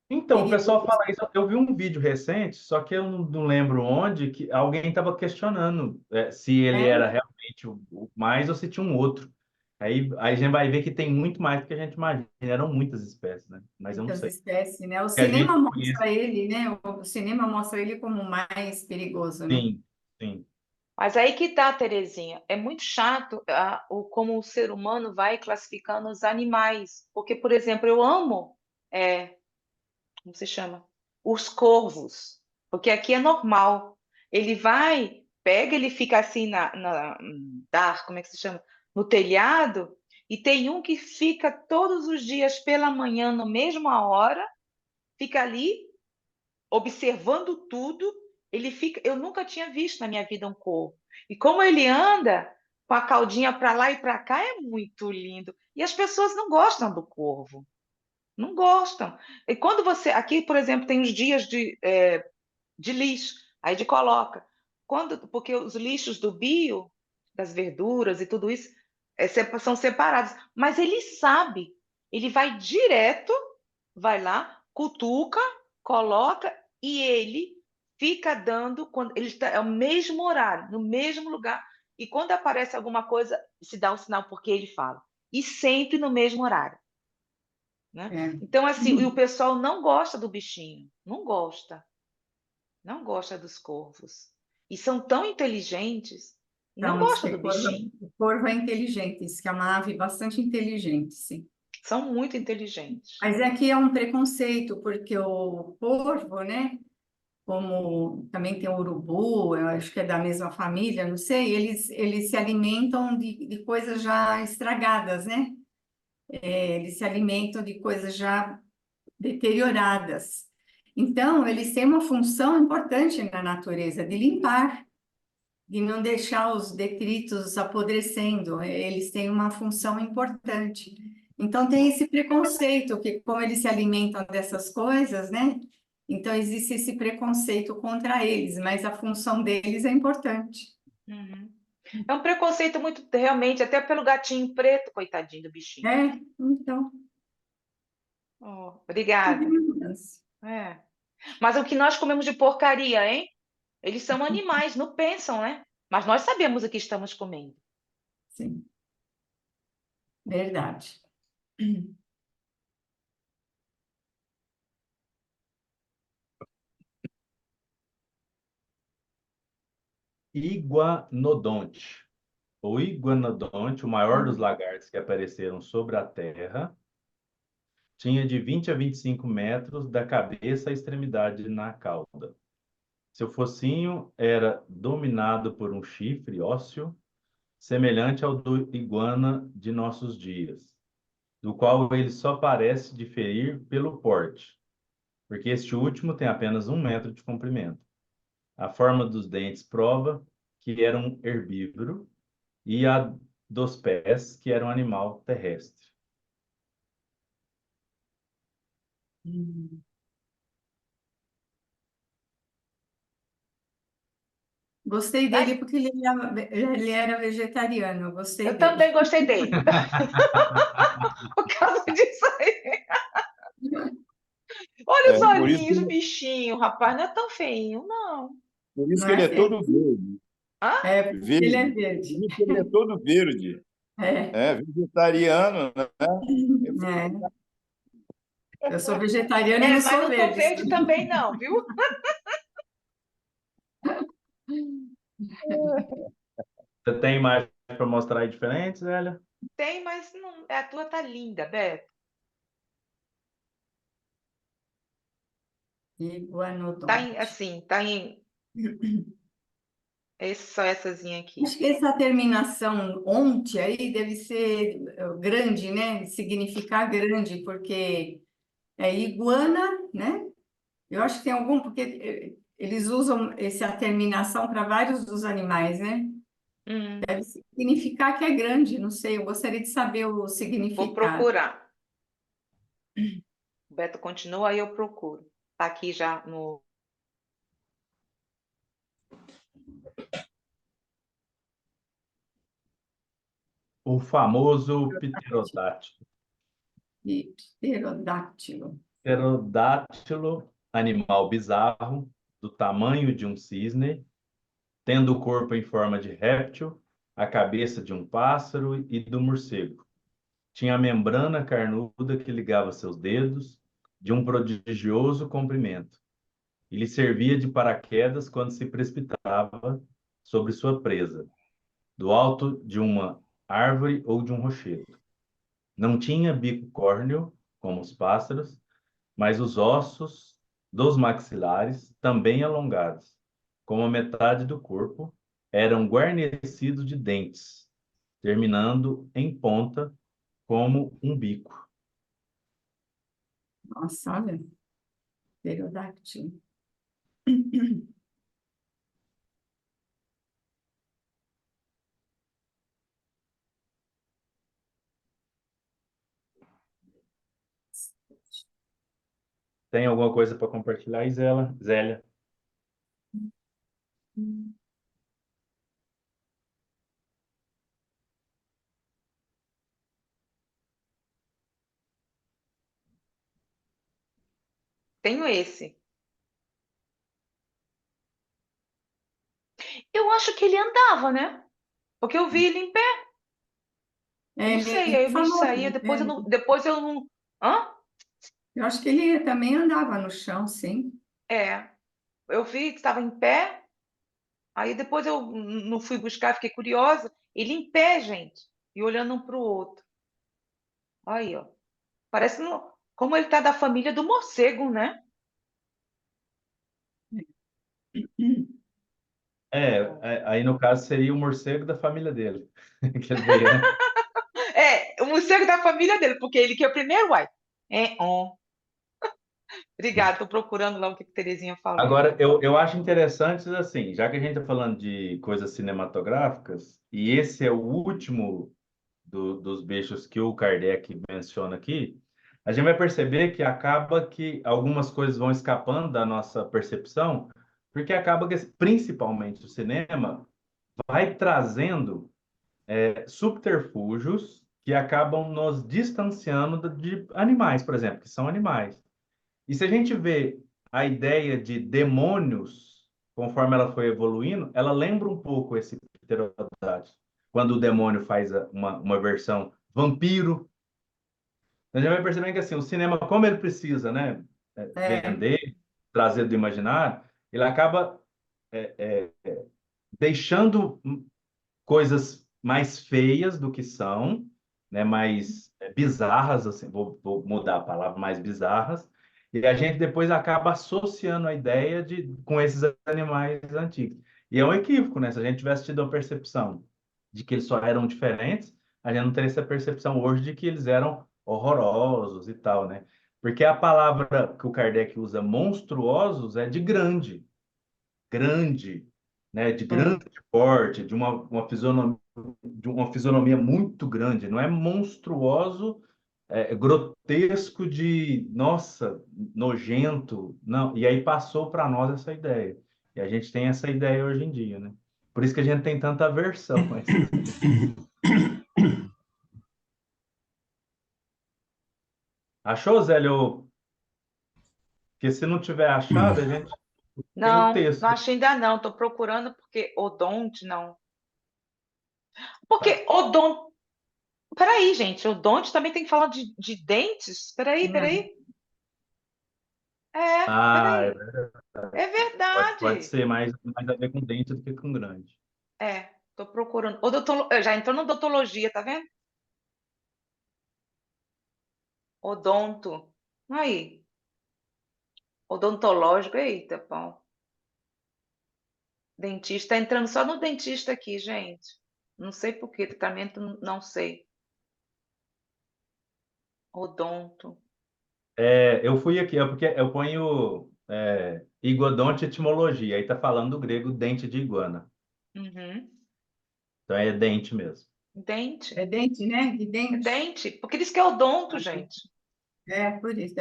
Então, o pessoal perigoso. fala isso. Eu vi um vídeo recente, só que eu não lembro onde, que alguém estava questionando se ele É, era realmente o mais ou se tinha um outro. Aí a gente vai ver que tem muito mais do que a gente imagina. Eram muitas espécies, né? Mas eu não muitas sei. espécies, né? O Que a cinema gente conhece. mostra ele, né? O cinema mostra ele como o mais perigoso, né? Sim, sim. Mas aí que tá, Terezinha. É muito chato como o ser humano vai classificando os animais. Porque, por exemplo, eu amo, como se chama? Os corvos. Porque aqui é normal. Ele vai, pega, ele fica assim como é que se chama? No telhado, e tem um que fica todos os dias pela manhã, na mesma hora, fica ali observando tudo. Ele fica, eu nunca tinha visto na minha vida um corvo. E como ele anda com a caudinha para lá e para cá, é muito lindo. E as pessoas não gostam do corvo. Não gostam. E quando você. Aqui, por exemplo, tem os dias de lixo, aí de coloca. Porque os lixos do bio, das verduras e tudo isso, são separados. Mas ele sabe, ele vai direto, vai lá, cutuca, coloca e ele fica dando quando ele está é o mesmo horário, no mesmo lugar. E quando aparece alguma coisa, se dá um sinal porque ele fala. E sempre no mesmo horário. né? É. Então, assim, e o pessoal não gosta do bichinho, não gosta dos corvos. E são tão inteligentes, não Então, diz gosta que do bichinho. o corvo é inteligente, diz que é uma ave bastante inteligente, sim. São muito inteligentes. Mas é que é um preconceito, porque o corvo, né? Como também tem o urubu, eu acho que é da mesma família, não sei, eles se alimentam de coisas já estragadas, né? Eles se alimentam de coisas já deterioradas. Então, eles têm uma função importante na natureza, de limpar, de não deixar os detritos apodrecendo. Eles têm uma função importante. Então, tem esse preconceito, que como eles se alimentam dessas coisas, né? Então, existe esse preconceito contra eles, mas a função deles é importante. Uhum. É um preconceito muito, realmente, até pelo gatinho preto, coitadinho do bichinho. Então, Oh, obrigada. É. Mas o que nós comemos de porcaria, hein? Eles são animais, não pensam, né? Mas nós sabemos o que estamos comendo. sim, verdade. Iguanodonte. O iguanodonte, o maior dos lagartos que apareceram sobre a Terra, tinha de 20 a 25 metros da cabeça à extremidade na cauda. Seu focinho era dominado por um chifre ósseo semelhante ao do iguana de nossos dias, do qual ele só parece diferir pelo porte, porque este último tem apenas 1 metro de comprimento. A forma dos dentes prova que era um herbívoro e a dos pés que era um animal terrestre. Hum. Gostei Mas dele porque ele era vegetariano, eu gostei eu dele. também gostei dele. Por causa disso aí. Olha os Por isso, olhinhos, o bichinho, rapaz, não é tão feinho, não. por isso Não que ele é é todo feio? verde. Hã? Porque ele é Verde. Por verde. isso que ele é todo verde. É, É vegetariano, né? é. Eu sou vegetariana e É, não mas sou não tô verde. verde também não, viu? Você tem imagens para mostrar aí diferentes, Zélia? Tem, mas não, a tua tá linda, Beto. Tá em, Iguanodonte. assim, tá em sóessazinha aqui. Acho que essa terminação onte aí deve ser grande, né? Significar grande, porque é iguana, né? Eu acho que tem algum, porque eles usam essa terminação para vários dos animais, né? Hum, Deve significar que é grande, não sei, eu gostaria de saber o vou significado. procurar. O Beto continua, aí eu procuro. Tá aqui já no. O famoso pterodátilo. Pterodáctilo. Pterodátilo, animal bizarro, do tamanho de um cisne, tendo o corpo em forma de réptil, a cabeça de um pássaro e do morcego. Tinha a membrana carnuda que ligava seus dedos, de um prodigioso comprimento. E lhe servia de paraquedas quando se precipitava sobre sua presa, do alto de uma árvore ou de um rochedo. Não tinha bico córneo, como os pássaros, mas os ossos dos maxilares, também alongados, como a metade do corpo, eram guarnecidos de dentes, terminando em ponta como um bico. Nossa, olha, pterodáctilo. Tem alguma coisa para compartilhar, Isela? Zélia? Tenho esse. Eu acho que ele andava, né? Porque eu vi ele em pé. Não Ele sei, aí é eu me famoso, saía, né? depois eu não. Hã? Eu acho que ele também andava no chão, sim. É, eu vi que estava em pé, aí depois eu não fui buscar, fiquei curiosa. Ele em pé, gente, e olhando um para o outro. Aí, ó. Parece como ele tá da família do morcego, né? Aí no caso seria o morcego da família dele, que ele veio antes. É, o morcego da família dele, porque ele que é o primeiro, uai. É, on. Obrigada, tô procurando lá o que que Terezinha falou. Agora, eu acho interessante, assim, já que a gente está falando de coisas cinematográficas, e esse é o último dos bichos que o Kardec menciona aqui, a gente vai perceber que acaba que algumas coisas vão escapando da nossa percepção, porque acaba que, principalmente o cinema, vai trazendo subterfúgios que acabam nos distanciando de animais, por exemplo, que são animais. E se a gente vê a ideia de demônios, conforme ela foi evoluindo, ela lembra um pouco esse pterodátilo. Quando o demônio faz uma versão vampiro, a gente vai percebendo que assim, o cinema, como ele precisa, né, É, vender, trazer do imaginário, ele acaba deixando coisas mais feias do que são, né, mais bizarras, assim, vou mudar a palavra, mais bizarras, e a gente depois acaba associando a ideia com esses animais antigos. E é um equívoco, né? Se a gente tivesse tido a percepção de que eles só eram diferentes, a gente não teria essa percepção hoje de que eles eram horrorosos e tal, né? Porque a palavra que o Kardec usa, monstruosos, é de grande, né, de é. grande porte, de uma fisionomia muito grande, não é monstruoso, grotesco de, nossa, nojento, não. E aí passou para nós essa ideia. E a gente tem essa ideia hoje em dia, né? Por isso que a gente tem tanta aversão a esses bichos. Achou, Zélio? Porque se não tiver achado, a gente tem o Não, não texto. achei ainda não. Tô procurando porque odonte, não. Tá. Porque odonte... Peraí, gente, odonte também tem que falar de dentes? Peraí, Não. peraí. É, Ah, peraí. É pode verdade. ser mais a ver com dente do que com grande. É, tô procurando. Já entrou no odontologia, tá vendo? Odonto. Aí, odontológico. Eita, pão. Dentista, tá entrando só no dentista aqui, gente. Não sei por quê, tratamento, não sei. Odonto. Eu fui aqui, porque eu ponho igodonte etimologia, aí tá falando do grego dente de iguana. Uhum. Então é dente mesmo. Dente. É dente, né? De É dente. dente. Porque diz que é odonto, gente. É, por isso,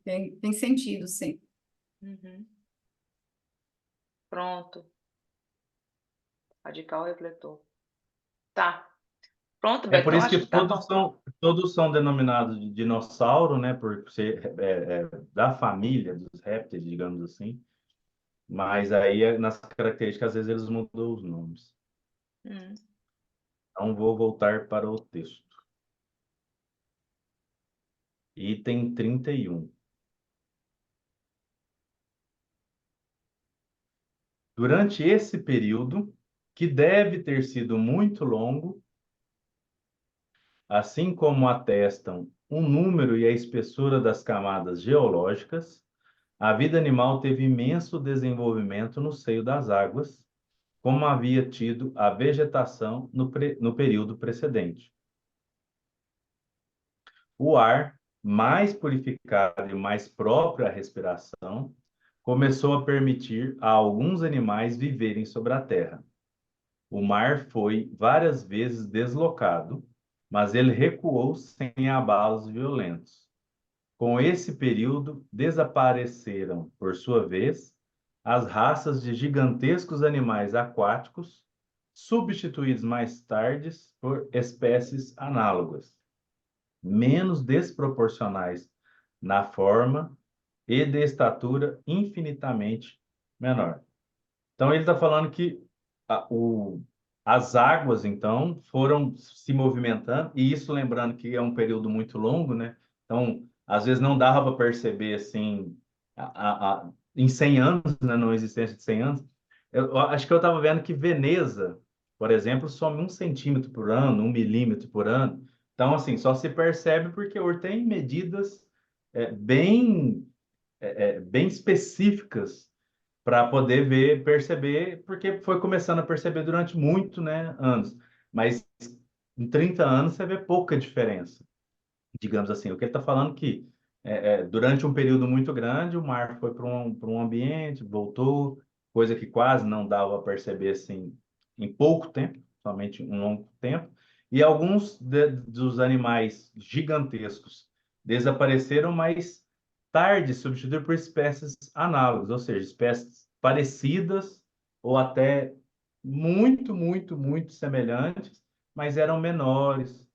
tem sentido, sim. Uhum. Pronto. Radical refletor. Tá. Pronto, É por Betão, isso acho que que tá bom. todos são denominados de dinossauro, né? Por ser da família dos répteis, digamos assim. Mas aí, nas características, às vezes eles mudam os nomes. Hum. Então, vou voltar para o texto. Item 31. Durante esse período, que deve ter sido muito longo, assim como atestam o número e a espessura das camadas geológicas, a vida animal teve imenso desenvolvimento no seio das águas, como havia tido a vegetação no período precedente. O ar, mais purificado e mais próprio à respiração, começou a permitir a alguns animais viverem sobre a terra. O mar foi várias vezes deslocado, mas ele recuou sem abalos violentos. Com esse período, desapareceram, por sua vez, as raças de gigantescos animais aquáticos, substituídos mais tarde por espécies análogas, menos desproporcionais na forma e de estatura infinitamente menor. Então, ele está falando que as águas, então, foram se movimentando, e isso lembrando que é um período muito longo, né? Então, às vezes não dava para perceber assim, em 100 anos, né, não existência de 100 anos. Eu acho que eu estava vendo que Veneza, por exemplo, some 1 centímetro por ano, 1 milímetro por ano. Então, assim, só se percebe porque hoje tem medidas bem, bem específicas para poder ver, perceber, porque foi começando a perceber durante muito, né, anos. Mas em 30 anos você vê pouca diferença, digamos assim. O que ele está falando que durante um período muito grande o mar foi para um ambiente, voltou, coisa que quase não dava a perceber assim em pouco tempo, somente um longo tempo. E alguns dos animais gigantescos desapareceram, mas tarde, substituídos por espécies análogas, ou seja, espécies parecidas ou até muito, muito, muito semelhantes, mas eram menores,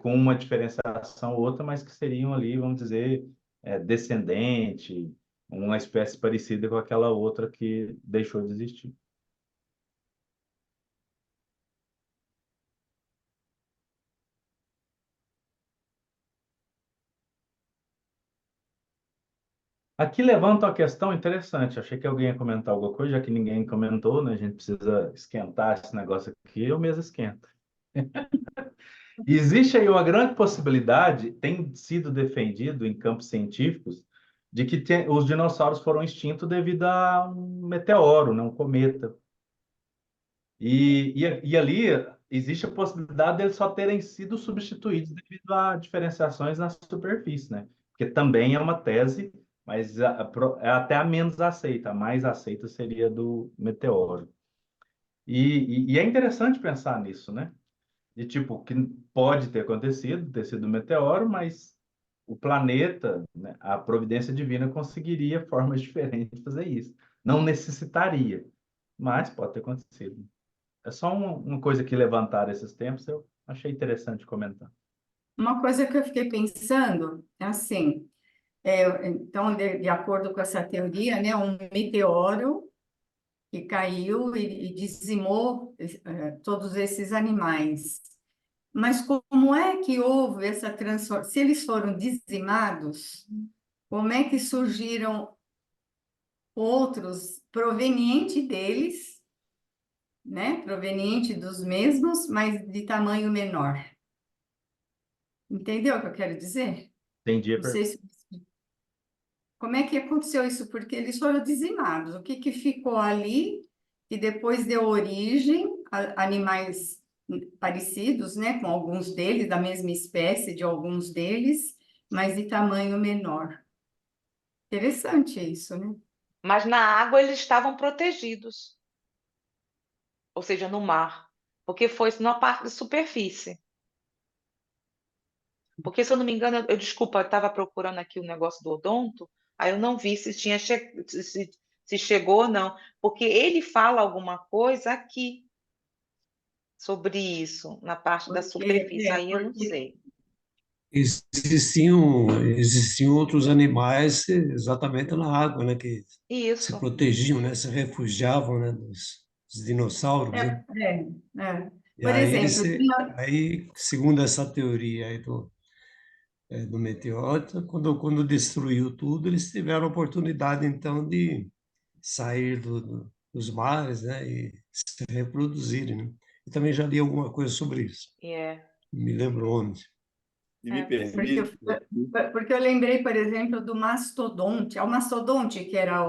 com uma diferenciação ou outra, mas que seriam ali, vamos dizer, descendente, uma espécie parecida com aquela outra que deixou de existir. Aqui levanta uma questão interessante. Achei que alguém ia comentar alguma coisa, já que ninguém comentou, né? A gente precisa esquentar esse negócio aqui, eu mesmo esquento. Existe aí uma grande possibilidade, tem sido defendido em campos científicos, de que os dinossauros foram extintos devido a um meteoro, né? Um cometa. E ali existe a possibilidade deles só terem sido substituídos devido a diferenciações na superfície, né? Porque também é uma tese, mas é até a menos aceita. A mais aceita seria do meteoro. E é interessante pensar nisso, né? De tipo, que pode ter acontecido, ter sido um meteoro, mas o planeta, né, a providência divina conseguiria formas diferentes de fazer isso. Não necessitaria, mas pode ter acontecido. É só uma coisa que levantaram esses tempos, eu achei interessante comentar. Uma coisa que eu fiquei pensando é assim, então, de acordo com essa teoria, né, um meteoro que caiu e dizimou todos esses animais. Mas como é que houve essa transformação? Se eles foram dizimados, como é que surgiram outros provenientes deles, né? Proveniente dos mesmos, mas de tamanho menor? Entendeu o que eu quero dizer? Entendi a Não sei pergunta. se... Como é que aconteceu isso? Porque eles foram dizimados. O que que ficou ali e depois deu origem a animais parecidos, né? Com alguns deles, da mesma espécie de alguns deles, mas de tamanho menor. Interessante isso, né? Mas na água eles estavam protegidos, ou seja, no mar, porque foi na parte de superfície. Porque, se eu não me engano, desculpa, eu estava procurando aqui o negócio do odonto, aí eu não vi se tinha se chegou ou não, porque ele fala alguma coisa aqui sobre isso, na parte da superfície, aí eu não Porque sei. Existiam outros animais exatamente na água, né, que se Isso. protegiam, né, se refugiavam, né, dos dinossauros, é, né? é, é. E Por aí eles exemplo, se, aí, segundo essa teoria aí do meteoro, quando destruiu tudo, eles tiveram a oportunidade então de sair dos mares, né, e se reproduzirem, né? Eu também já li alguma coisa sobre isso. É, Não me lembro onde. Se me porque eu, permite, porque eu lembrei, por exemplo, do mastodonte. É o mastodonte que era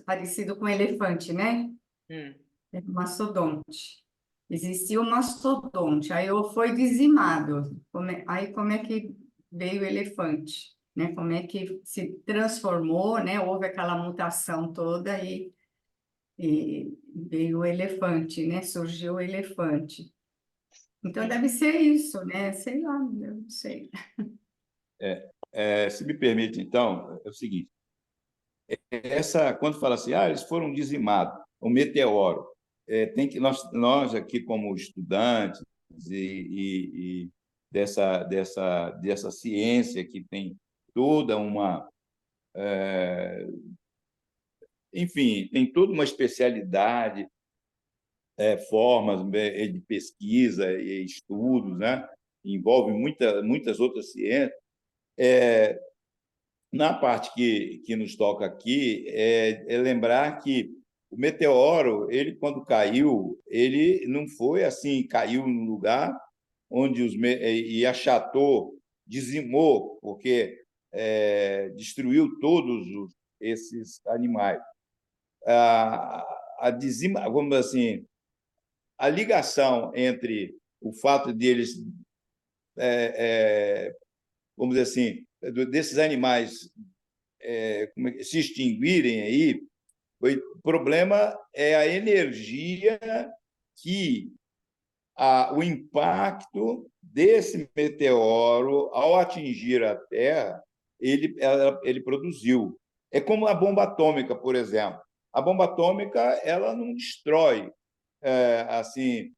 parecido com elefante, né? hum. É o mastodonte. Existia o mastodonte, aí foi dizimado. Aí como é que veio o elefante? Né? Como é que se transformou, né? Houve aquela mutação toda e veio o elefante, né? Surgiu o elefante. Então deve ser isso, né? Sei lá, eu não sei. se me permite, então, é o seguinte: quando fala assim, eles foram dizimados, o meteoro, tem que nós aqui como estudantes e dessa ciência que tem toda uma, enfim, tem toda uma especialidade, formas de pesquisa e estudos, né? Envolve muitas outras ciências. Na parte que nos toca aqui, é lembrar que o meteoro, ele quando caiu, ele não foi assim, caiu no lugar onde e achatou, dizimou, porque destruiu esses animais. Vamos dizer assim, a ligação entre o fato de eles, vamos dizer assim, desses animais se extinguirem aí, o problema é a energia que o impacto desse meteoro, ao atingir a Terra, ele produziu. É como a bomba atômica, por exemplo. A bomba atômica ela não destrói assim.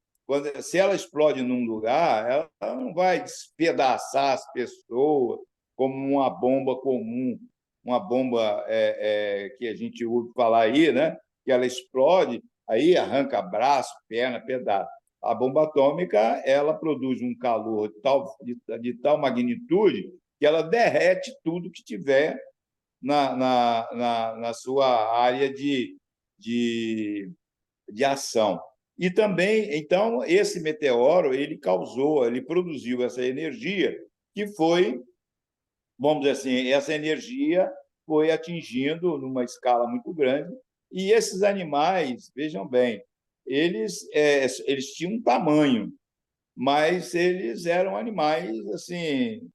Se ela explode num lugar, ela não vai despedaçar as pessoas como uma bomba comum, uma bomba que a gente ouve falar aí, né? Que ela explode, aí arranca braço, perna, pedaço. A bomba atômica ela produz um calor de tal magnitude que ela derrete tudo que tiver na sua área de ação. E também, então, esse meteoro ele produziu essa energia que foi, vamos dizer assim, essa energia foi atingindo numa escala muito grande. E esses animais, vejam bem, eles tinham um tamanho, mas eles eram animais assim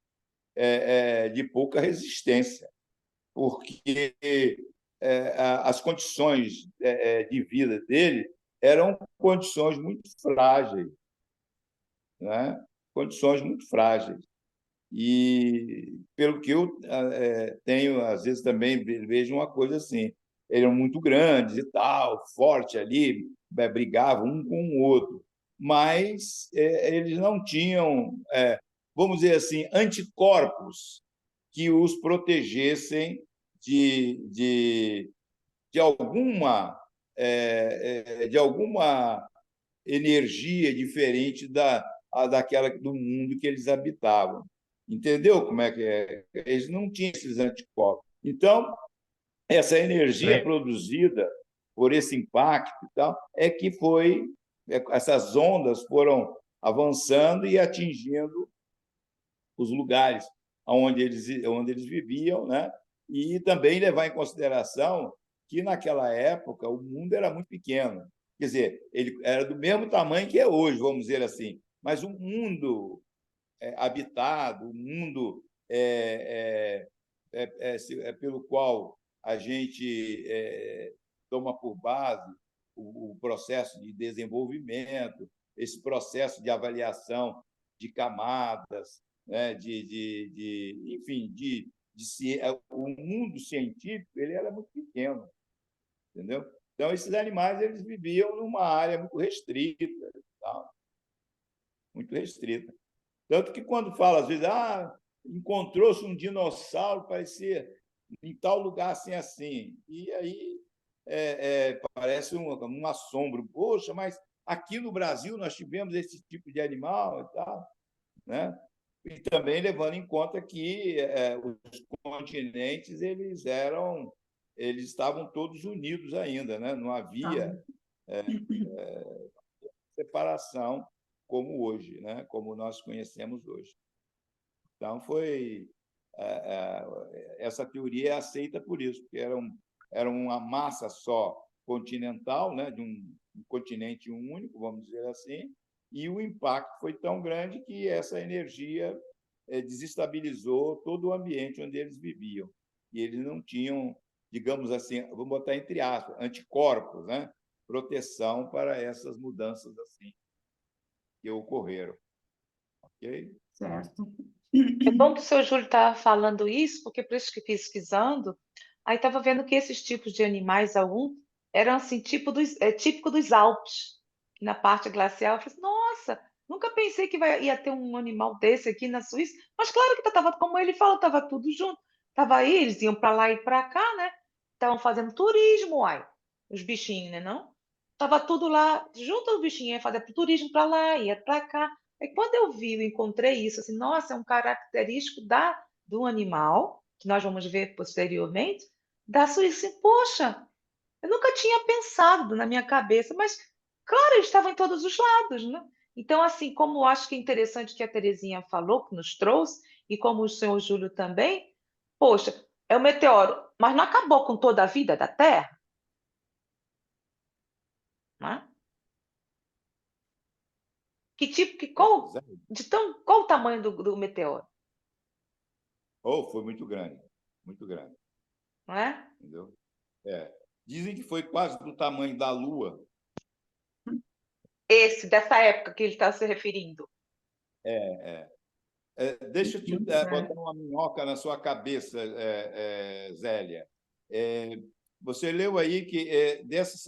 de pouca resistência, porque as condições de vida dele eram condições muito frágeis, né? Condições muito frágeis. E, pelo que eu tenho, às vezes também vejo uma coisa assim, eles eram muito grandes e tal, forte ali, brigavam um com o outro, mas eles não tinham, vamos dizer assim, anticorpos que os protegessem de alguma de alguma energia diferente daquela do mundo que eles habitavam. Entendeu como é que é? Eles não tinham esses anticorpos. Então, essa energia produzida por esse impacto e tal, essas ondas foram avançando e atingindo os lugares onde eles viviam, né? E também levar em consideração que, naquela época, o mundo era muito pequeno. Quer dizer, ele era do mesmo tamanho que é hoje, vamos dizer assim, mas um mundo habitado, um mundo pelo qual a gente toma por base o processo de desenvolvimento, esse processo de avaliação de camadas, né, enfim, o mundo científico ele era muito pequeno, entendeu? Então esses animais eles viviam numa área muito restrita, tá? Muito restrita. Tanto que quando fala às vezes, encontrou-se um dinossauro parecia em tal lugar assim, e aí parece um assombro. Poxa, mas aqui no Brasil nós tivemos esse tipo de animal e tal, né? E também levando em conta que os continentes eles estavam todos unidos ainda, né? Não havia separação como hoje, né? Como nós conhecemos hoje. Então essa teoria é aceita por isso, porque era uma massa só continental, né? De um continente único, vamos dizer assim, e o impacto foi tão grande que essa energia desestabilizou todo o ambiente onde eles viviam. E eles não tinham, digamos assim, vamos botar entre aspas, anticorpos, né? Proteção para essas mudanças assim que ocorreram. Ok? Certo. É bom que o seu Júlio está falando isso, porque por isso que pesquisando, aí estava vendo que esses tipos de animais, alguns, eram assim, típico dos Alpes, na parte glacial. Eu falei assim, nossa, nunca pensei que ia ter um animal desse aqui na Suíça, mas claro que estava, como ele fala, estava tudo junto. Estava aí, eles iam para lá e para cá, né? Estavam fazendo turismo, uai, os bichinhos, né, não? Tava tudo lá, junto os bichinhos, ia fazer turismo para lá, ia para cá. Aí quando eu encontrei isso, assim, nossa, é um característico do animal, que nós vamos ver posteriormente, da Suíça. Poxa, eu nunca tinha pensado na minha cabeça, mas, claro, eles estavam em todos os lados, né? Então, assim, como eu acho que é interessante que a Terezinha falou, que nos trouxe, e como o senhor Júlio também, poxa, é um meteoro, mas não acabou com toda a vida da Terra, né? Que tipo, qual o tamanho do meteoro, Oh, foi muito grande, não é? entendeu? É. Dizem que foi quase do tamanho da Lua. Esse, dessa época que ele está se referindo. Deixa eu te botar uma minhoca na sua cabeça, Zélia. Você leu aí que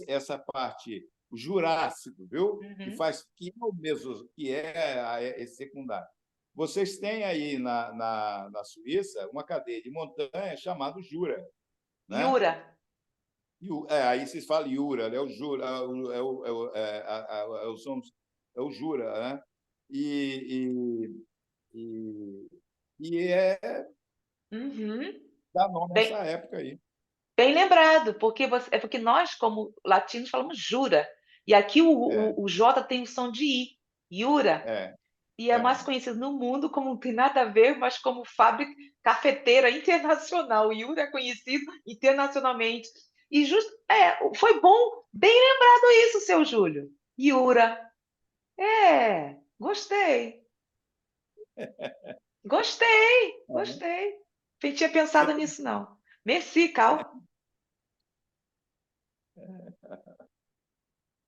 essa parte, o Jurássico, viu? Uhum. Que é o mesmo, que é secundário. Vocês têm aí na Suíça uma cadeia de montanha chamada Jura, né? Jura. Aí vocês falam Jura, é o Jura, é o Jura, né? E Uhum. dá nome a essa Bem, época aí. bem lembrado, é porque nós, como latinos, falamos jura. E aqui o J tem o som de I, Jura. É, E é mais é. conhecido no mundo como não tem nada a ver, mas como fábrica cafeteira internacional. O Jura é conhecido internacionalmente. E foi bom, bem lembrado isso, seu Júlio. Jura. Gostei. Gostei, Uhum. gostei. Não tinha pensado nisso, não. Merci, Cal.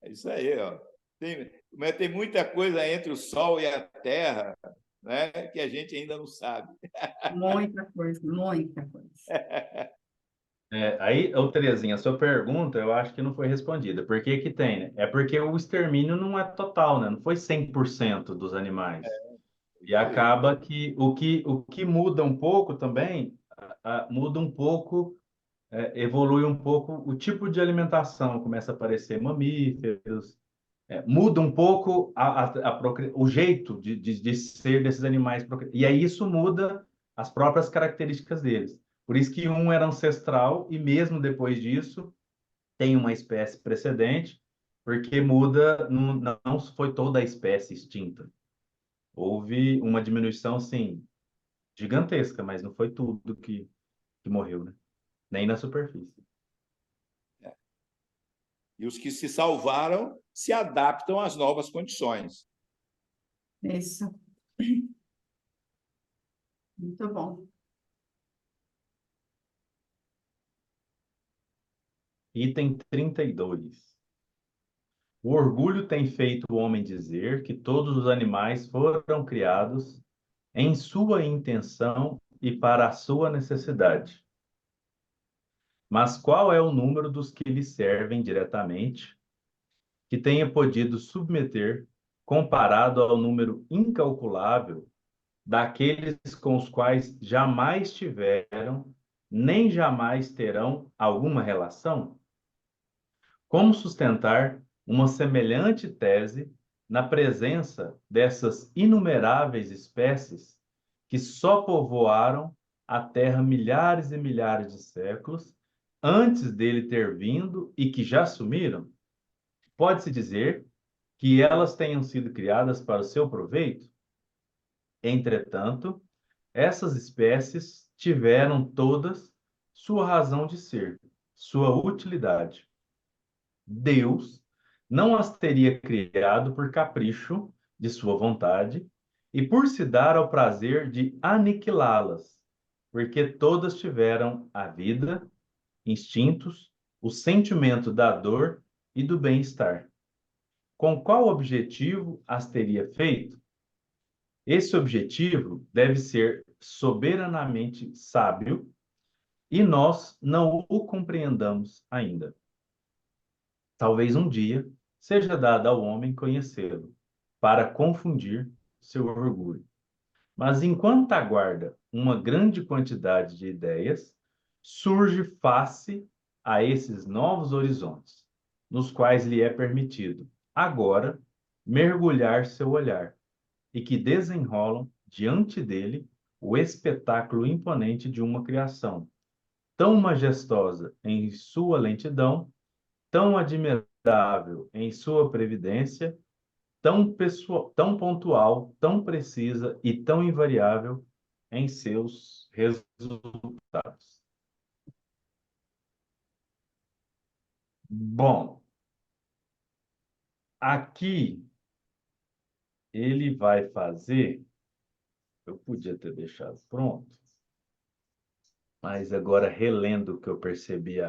É isso aí, ó. Mas tem muita coisa entre o Sol e a Terra, né, que a gente ainda não sabe. Muita coisa, muita coisa. Aí, ô Terezinha, a sua pergunta eu acho que não foi respondida. Por que que tem, né? É porque o extermínio não é total, né? Não foi 100% dos animais. E Isso aí. acaba que o que muda um pouco também, muda um pouco, evolui um pouco o tipo de alimentação. Começa a aparecer mamíferos, muda um pouco o jeito de ser desses animais. E aí isso muda as próprias características deles. Por isso que um era ancestral e mesmo depois disso tem uma espécie precedente, porque muda, não foi toda a espécie extinta. Houve uma diminuição, sim, gigantesca, mas não foi tudo que morreu, né? Nem na superfície. E os que se salvaram se adaptam às novas condições. Isso. Muito bom. Item 32. O orgulho tem feito o homem dizer que todos os animais foram criados em sua intenção e para a sua necessidade. Mas qual é o número dos que lhe servem diretamente, que tenha podido submeter, comparado ao número incalculável daqueles com os quais jamais tiveram, nem jamais terão alguma relação? Como sustentar uma semelhante tese na presença dessas inumeráveis espécies que só povoaram a Terra milhares e milhares de séculos antes dele ter vindo e que já sumiram? Pode-se dizer que elas tenham sido criadas para o seu proveito? Entretanto, essas espécies tiveram todas sua razão de ser, sua utilidade. Deus não as teria criado por capricho de sua vontade e por se dar ao prazer de aniquilá-las, porque todas tiveram a vida, instintos, o sentimento da dor e do bem-estar. Com qual objetivo as teria feito? Esse objetivo deve ser soberanamente sábio e nós não o compreendamos ainda. Talvez um dia seja dado ao homem conhecê-lo, para confundir seu orgulho. Mas enquanto aguarda uma grande quantidade de ideias, surge face a esses novos horizontes, nos quais lhe é permitido, agora, mergulhar seu olhar, e que desenrolam diante dele o espetáculo imponente de uma criação, tão majestosa em sua lentidão, tão admirável em sua previdência, tão pontual, tão precisa e tão invariável em seus resultados. Bom, aqui ele vai fazer, eu podia ter deixado pronto, mas agora relendo o que eu percebi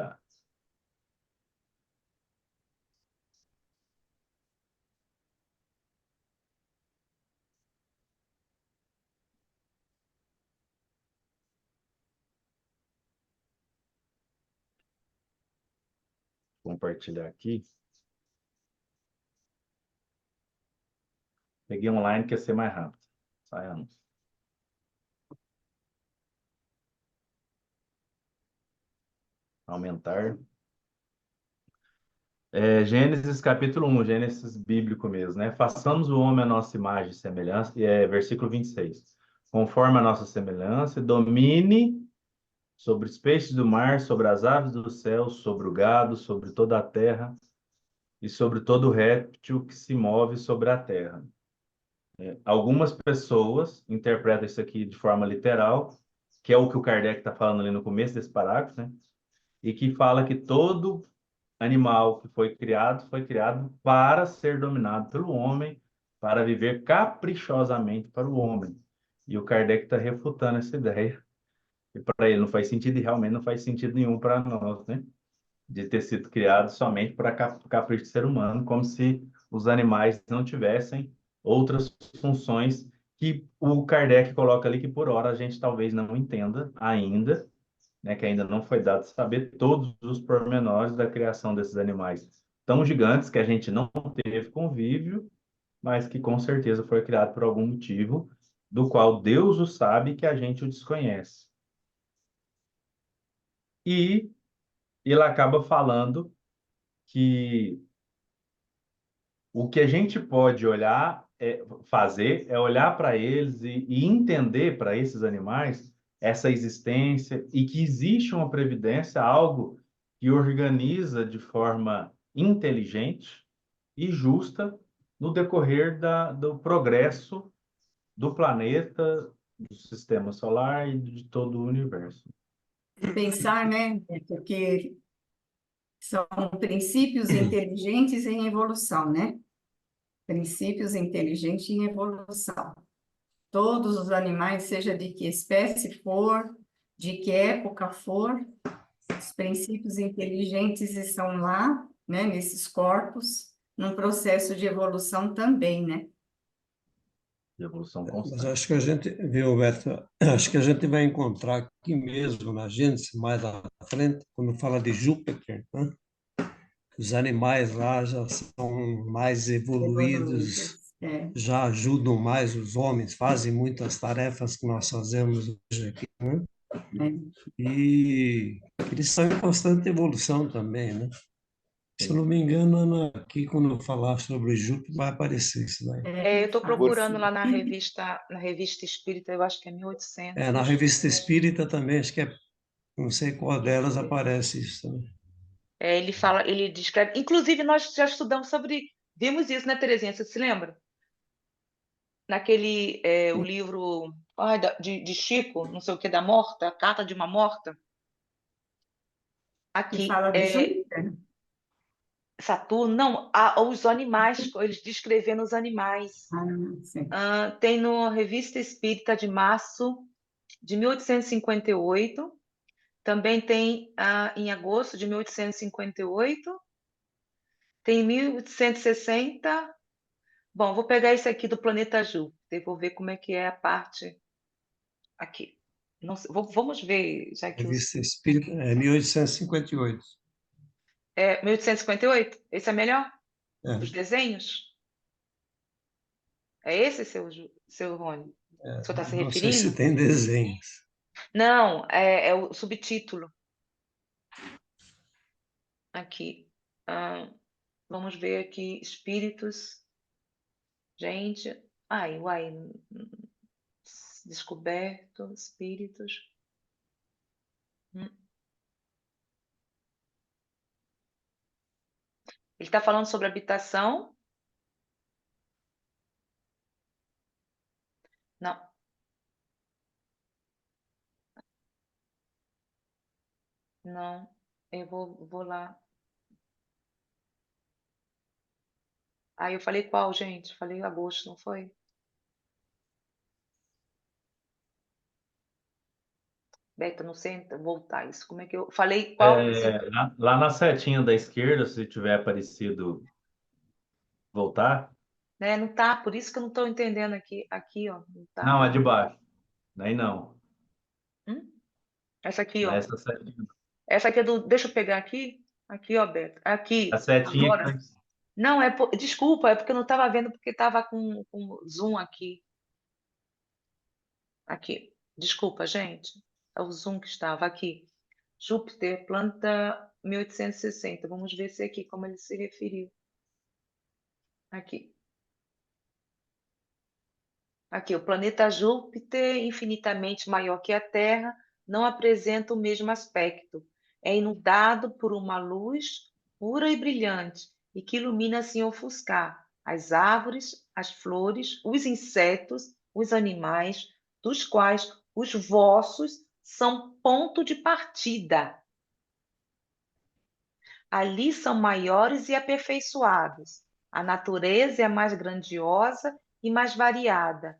compartilhar aqui. Peguei online que ia ser mais rápido. Sai anúncio. Aumentar. Gênesis capítulo 1, Gênesis bíblico mesmo, né? Façamos o homem a nossa imagem e semelhança, versículo 26. Conforme a nossa semelhança, domine sobre os peixes do mar, sobre as aves do céu, sobre o gado, sobre toda a terra e sobre todo réptil que se move sobre a terra. Algumas pessoas interpretam isso aqui de forma literal, que é o que o Kardec está falando ali no começo desse parágrafo, né? E que fala que todo animal que foi criado para ser dominado pelo homem, para viver caprichosamente para o homem. E o Kardec está refutando essa ideia. E para ele não faz sentido, e realmente não faz sentido nenhum para nós, né? De ter sido criado somente para capricho do ser humano, como se os animais não tivessem outras funções que o Kardec coloca ali que por hora a gente talvez não entenda ainda, né, que ainda não foi dado saber todos os pormenores da criação desses animais tão gigantes que a gente não teve convívio, mas que com certeza foi criado por algum motivo, do qual Deus o sabe que a gente o desconhece. E ele acaba falando que o que a gente pode fazer é olhar para eles e entender para esses animais essa existência e que existe uma previdência, algo que organiza de forma inteligente e justa no decorrer do progresso do planeta, do sistema solar e de todo o universo. Pensar, né? Porque são princípios inteligentes em evolução, né? Princípios inteligentes em evolução. Todos os animais, seja de que espécie for, de que época for, os princípios inteligentes estão lá, né, nesses corpos, num processo de evolução também, né? De evolução Mas constante. acho que a gente, viu, Beto? Acho que a gente vai encontrar aqui mesmo, na Gênesis, mais à frente, quando fala de Júpiter, né? Os animais lá já são mais evoluídos, Evoluídas. É, já ajudam mais os homens, fazem muitas tarefas que nós fazemos hoje aqui, né? é. E eles estão em constante evolução também, né? Se eu não me engano, aqui quando eu falar sobre Júpiter, vai aparecer isso daí. Eu estou procurando lá Fácil. na revista Espírita, eu acho que é 1800. Na Revista Espírita também, acho que não sei qual delas aparece isso também. Ele fala, ele descreve. Inclusive, nós já estudamos vimos isso, né, Terezinha? Você se lembra? Naquele, o livro de Chico, não sei o que, da morta, a carta de uma morta. Que Aqui, fala de Júpiter? Saturno, não, os animais, eles descrevendo os animais. Sim. Tem no Revista Espírita de março de 1858, também tem em agosto de 1858, tem em 1860. Bom, vou pegar esse aqui do planeta Júpiter, vou ver como é que é a parte aqui. Não sei, vamos ver, já que Revista Espírita, 1858. 1858? Esse é melhor? É, Os desenhos? É esse, seu Rony? O senhor está se não sei se referindo? tem desenhos. Não, é o subtítulo. Aqui. Vamos ver aqui, espíritos. Gente. Uai. Descoberto, espíritos. Ele está falando sobre habitação? Não. Não. Eu vou lá. Eu falei qual, gente? Falei agosto, não foi? Beto, não sei voltar isso. Como é que eu falei qual? Lá na setinha da esquerda, se tiver aparecido voltar. Né? Não tá, por isso que eu não estou entendendo aqui. Aqui, ó, não tá. Não, é de baixo. Nem não. Essa aqui, ó. Nessa setinha. Essa aqui é do. Deixa eu pegar aqui. Aqui, ó, Beto. Aqui. A setinha Agora. Não, desculpa, é porque eu não estava vendo, porque estava com zoom aqui. Aqui. Desculpa, gente. É o zoom que estava aqui. Júpiter, planta 1860. Vamos ver se é aqui como ele se referiu. Aqui. Aqui, o planeta Júpiter, infinitamente maior que a Terra, não apresenta o mesmo aspecto. É inundado por uma luz pura e brilhante e que ilumina sem ofuscar as árvores, as flores, os insetos, os animais, dos quais os vossos são ponto de partida. Ali são maiores e aperfeiçoados. A natureza é mais grandiosa e mais variada.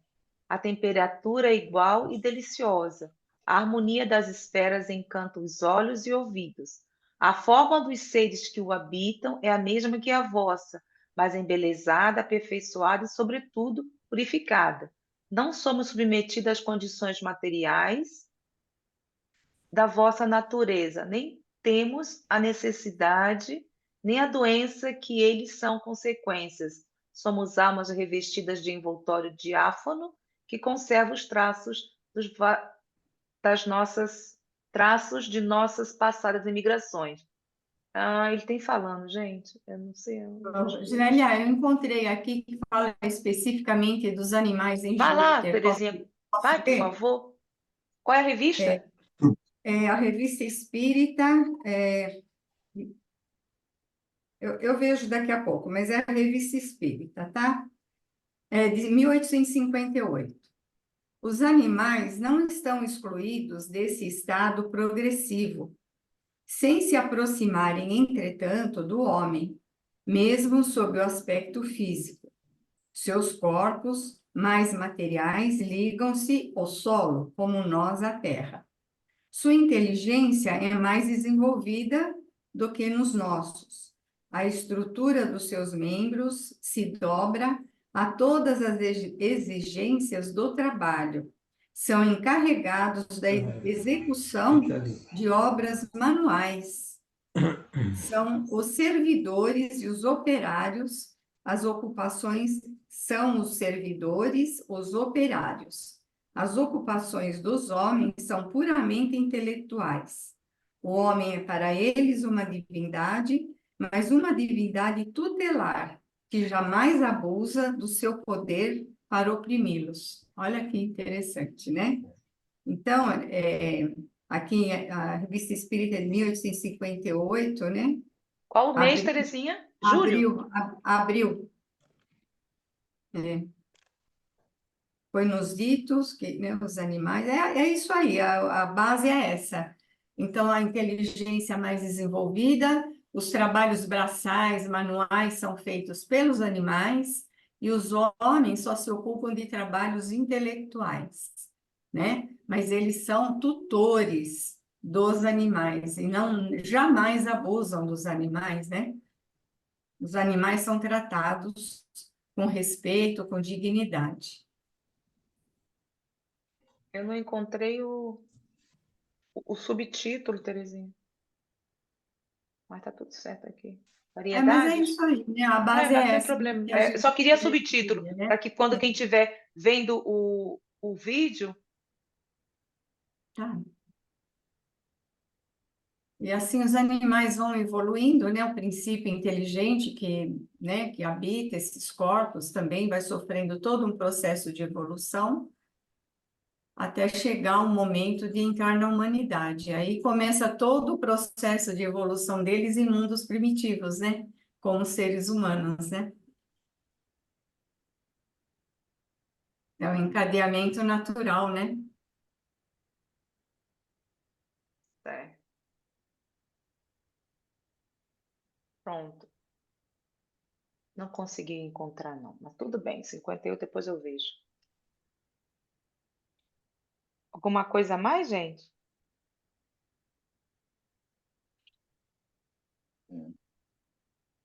A temperatura é igual e deliciosa. A harmonia das esferas encanta os olhos e ouvidos. A forma dos seres que o habitam é a mesma que a vossa, mas embelezada, aperfeiçoada e, sobretudo, purificada. Não somos submetidos às condições materiais da vossa natureza, nem temos a necessidade, nem a doença que eles são consequências. Somos almas revestidas de envoltório diáfano que conserva os traços traços de nossas passadas imigrações. Ele tem falando, gente. Eu não sei. Ginélia, eu encontrei aqui que fala especificamente dos animais em Vai lá, Júpiter. Terezinha. Posso Vai, por ler? favor. Qual é a revista? É a Revista Espírita, eu vejo daqui a pouco, mas é a Revista Espírita, tá? É de 1858. Os animais não estão excluídos desse estado progressivo, sem se aproximarem, entretanto, do homem, mesmo sob o aspecto físico. Seus corpos mais materiais ligam-se ao solo, como nós à terra. Sua inteligência é mais desenvolvida do que nos nossos. A estrutura dos seus membros se dobra a todas as exigências do trabalho. São encarregados da execução de obras manuais. São os servidores e os operários. As ocupações são os servidores, os operários. As ocupações dos homens são puramente intelectuais. O homem é para eles uma divindade, mas uma divindade tutelar, que jamais abusa do seu poder para oprimi-los. Olha que interessante, né? Então, aqui a Revista Espírita de 1858, né? Qual o mês, Terezinha? Julho? Abril. Foi nos ditos que, né, os animais, é isso aí, a base é essa. Então, a inteligência mais desenvolvida, os trabalhos braçais, manuais, são feitos pelos animais, e os homens só se ocupam de trabalhos intelectuais, né? Mas eles são tutores dos animais, e jamais abusam dos animais, né? Os animais são tratados com respeito, com dignidade. Eu não encontrei o subtítulo, Terezinha. Mas tá tudo certo aqui. Variedades. Mas é isso aí, né? A base não é tem essa. problema. Só queria subtítulo, né? para que quando quem estiver vendo o vídeo... Tá. E assim os animais vão evoluindo, né? O princípio inteligente que habita esses corpos também vai sofrendo todo um processo de evolução. até chegar um momento de entrar na humanidade. Aí começa todo o processo de evolução deles em mundos primitivos, né? Como seres humanos, né? É um encadeamento natural, né? Certo. Pronto. Não consegui encontrar, não. Mas tudo bem, 58 depois eu vejo. Alguma coisa a mais, gente?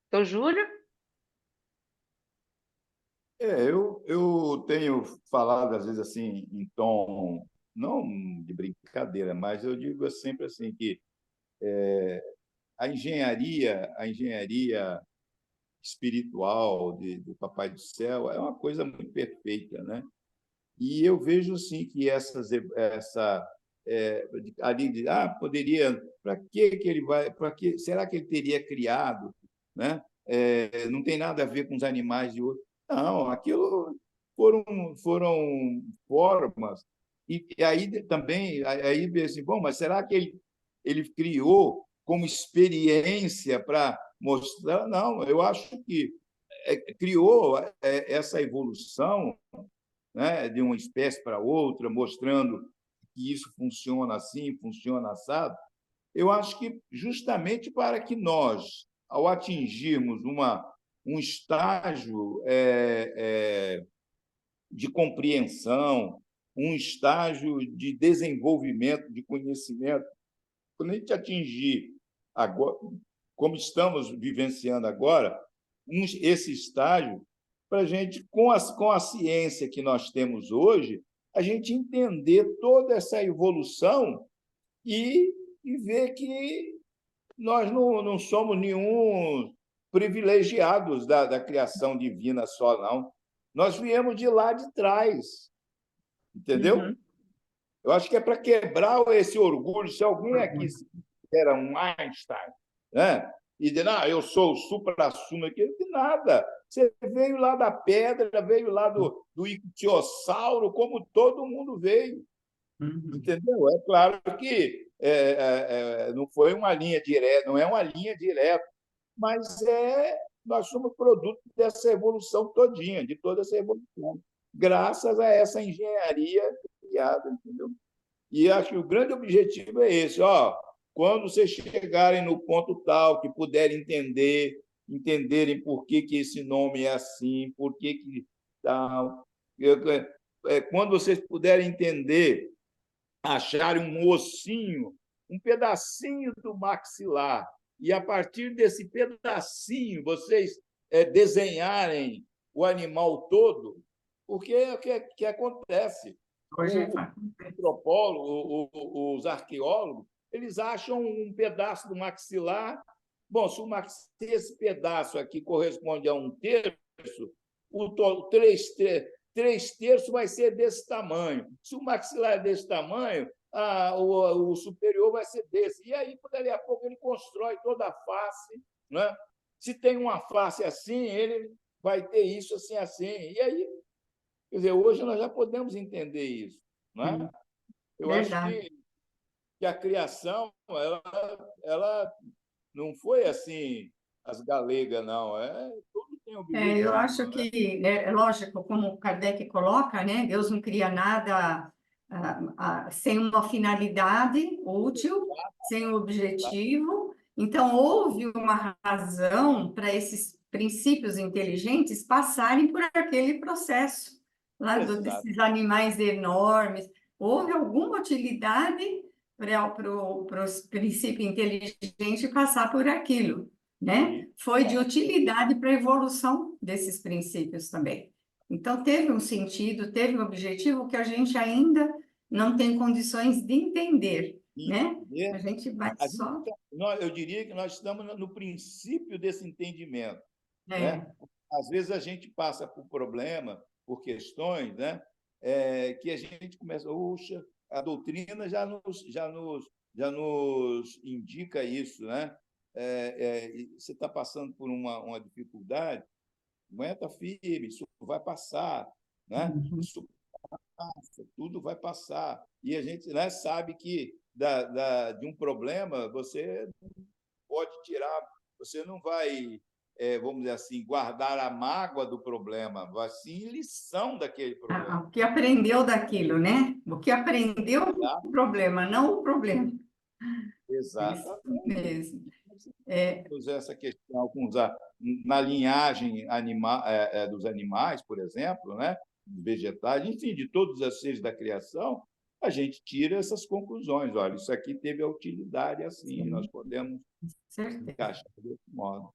Seu Júlio? Eu tenho falado, às vezes, assim, em tom, não de brincadeira, mas eu digo sempre assim, que a engenharia espiritual do Papai do Céu é uma coisa muito perfeita, né? E eu vejo sim que ali poderia, para que ele vai, para que será que ele teria criado, né? Não tem nada a ver com os animais de hoje. Não, aquilo foram formas. E aí também aí vê assim, bom, mas será que ele criou como experiência para mostrar? Não, eu acho que criou essa evolução, né, de uma espécie para outra, mostrando que isso funciona assim, funciona assado. Eu acho que justamente para que nós, ao atingirmos um estágio de compreensão, um estágio de desenvolvimento, de conhecimento, quando a gente atingir agora, como estamos vivenciando agora, esse estágio, para a gente, com a ciência que nós temos hoje, a gente entender toda essa evolução e ver que nós não somos nenhum privilegiados da criação divina só, não. Nós viemos de lá de trás, entendeu? Uhum. Eu acho que é para quebrar esse orgulho. Se alguém aqui era um Einstein, né? E dizer, eu sou o supra-sumo aqui, de nada. Você veio lá da pedra, veio lá do ictiossauro, como todo mundo veio. Uhum. Entendeu? É claro que não foi uma linha direta, não é uma linha direta, mas nós somos produto dessa evolução todinha, de toda essa evolução, graças a essa engenharia criada, entendeu? E acho que o grande objetivo é esse, quando vocês chegarem no ponto tal que puderem entenderem por que esse nome é assim, por que tal, quando vocês puderem entender, acharem um ossinho, um pedacinho do maxilar, e a partir desse pedacinho vocês desenharem o animal todo, porque é o que acontece. Hoje é Os arqueólogos, eles acham um pedaço do maxilar. Bom, se esse pedaço aqui corresponde a um terço, três terços vai ser desse tamanho. Se o maxilar é desse tamanho, o superior vai ser desse. E aí, dali a pouco, ele constrói toda a face. Né? Se tem uma face assim, ele vai ter isso assim, assim. E aí, quer dizer, hoje nós já podemos entender isso. Né? Eu acho verdade. que a criação ela não foi assim, as galegas, não. Tudo tem Eu objetivo. acho que, é lógico, como Kardec coloca, né? Deus não cria nada sem uma finalidade útil, sem um objetivo. Então, houve uma razão para esses princípios inteligentes passarem por aquele processo, lá Exato. desses animais enormes. Houve alguma utilidade para os princípios inteligentes passar por aquilo, né? Foi de utilidade para a evolução desses princípios também. Então, teve um sentido, teve um objetivo que a gente ainda não tem condições de entender, né? A gente vai só... Eu diria que nós estamos no princípio desse entendimento. Né? É, Às vezes a gente passa por problema, por questões, né? Que a gente começa, oxa, a doutrina já nos indica isso, né? Você está passando por uma dificuldade, aguenta firme, isso vai passar, né? uhum, Isso tudo vai passar. E a gente, né, sabe que de um problema você pode tirar, você não vai, vamos dizer assim, guardar a mágoa do problema, vai sim lição daquele problema. O que aprendeu daquilo, né? O que aprendeu do Tá? problema, não o problema. Isso Exatamente. mesmo. Usar essa questão, usar na linhagem dos animais, por exemplo, né? Dos vegetais, enfim, de todos os seres da criação, a gente tira essas conclusões. Olha, isso aqui teve a utilidade assim, Sim, nós podemos certeza. encaixar desse modo.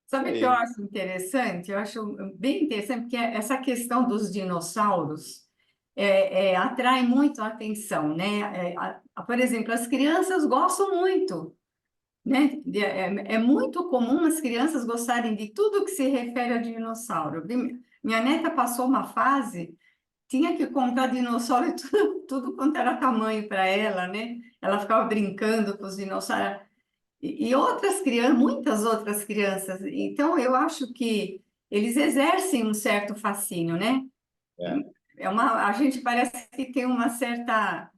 Sabe o que eu acho interessante? Eu acho bem interessante, porque essa questão dos dinossauros atrai muito a atenção, né? Por exemplo, as crianças gostam muito, né? É muito comum as crianças gostarem de tudo que se refere a dinossauro. Minha neta passou uma fase, tinha que contar dinossauro e tudo quanto era tamanho para ela, né? Ela ficava brincando com os dinossauros. E outras crianças, muitas outras crianças. Então, eu acho que eles exercem um certo fascínio, né? A gente parece que tem uma certa,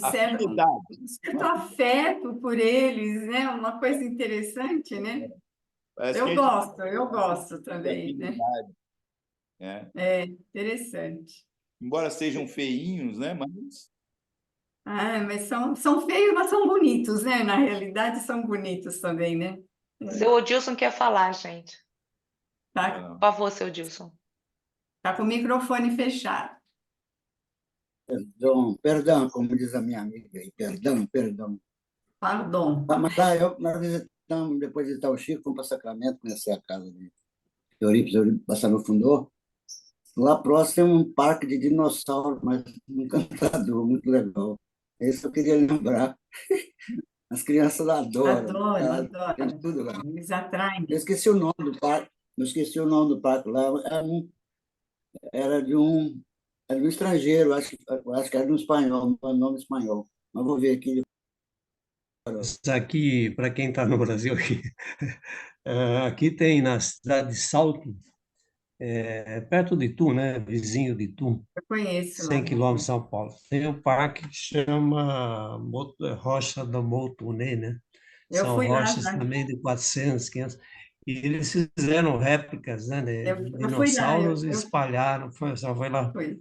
Afinidade. um certo afeto por eles, né? Uma coisa interessante, né? Parece que a gente Eu gosto tem também, né? afinidade, né? É interessante. Embora sejam feinhos, né? Mas Mas são feios, mas são bonitos, né? Na realidade, são bonitos também, né? Seu Odilson quer falar, gente. Tá, Por favor, seu Odilson. tá com o microfone fechado. Perdão, como diz a minha amiga aí, perdão. Pardon. Mas nós visitamos, depois de visitar o Chico, fomos para Sacramento, conhecer a casa de Eurípides Barçanufo fundou. Lá próximo tem um parque de dinossauros, mas encantador, muito legal. Isso eu queria lembrar. As crianças adoram, Adoro. tem tudo lá. Eles atraem. Eu esqueci o nome do parque, lá. Era de um estrangeiro, acho que era de um espanhol, um nome espanhol. Mas vou ver aqui. Isso aqui, para quem está no Brasil, aqui tem na cidade de Salto, perto de Tu, né? Vizinho de Tu, Eu conheço 100 lá. quilômetros de São Paulo. Tem um parque que chama Rocha do Motuné, né? Eu São fui lá rochas já. também de 400, 500. E eles fizeram réplicas, né, de Eu fui lá. dinossauros e espalharam. Só foi lá. Fui.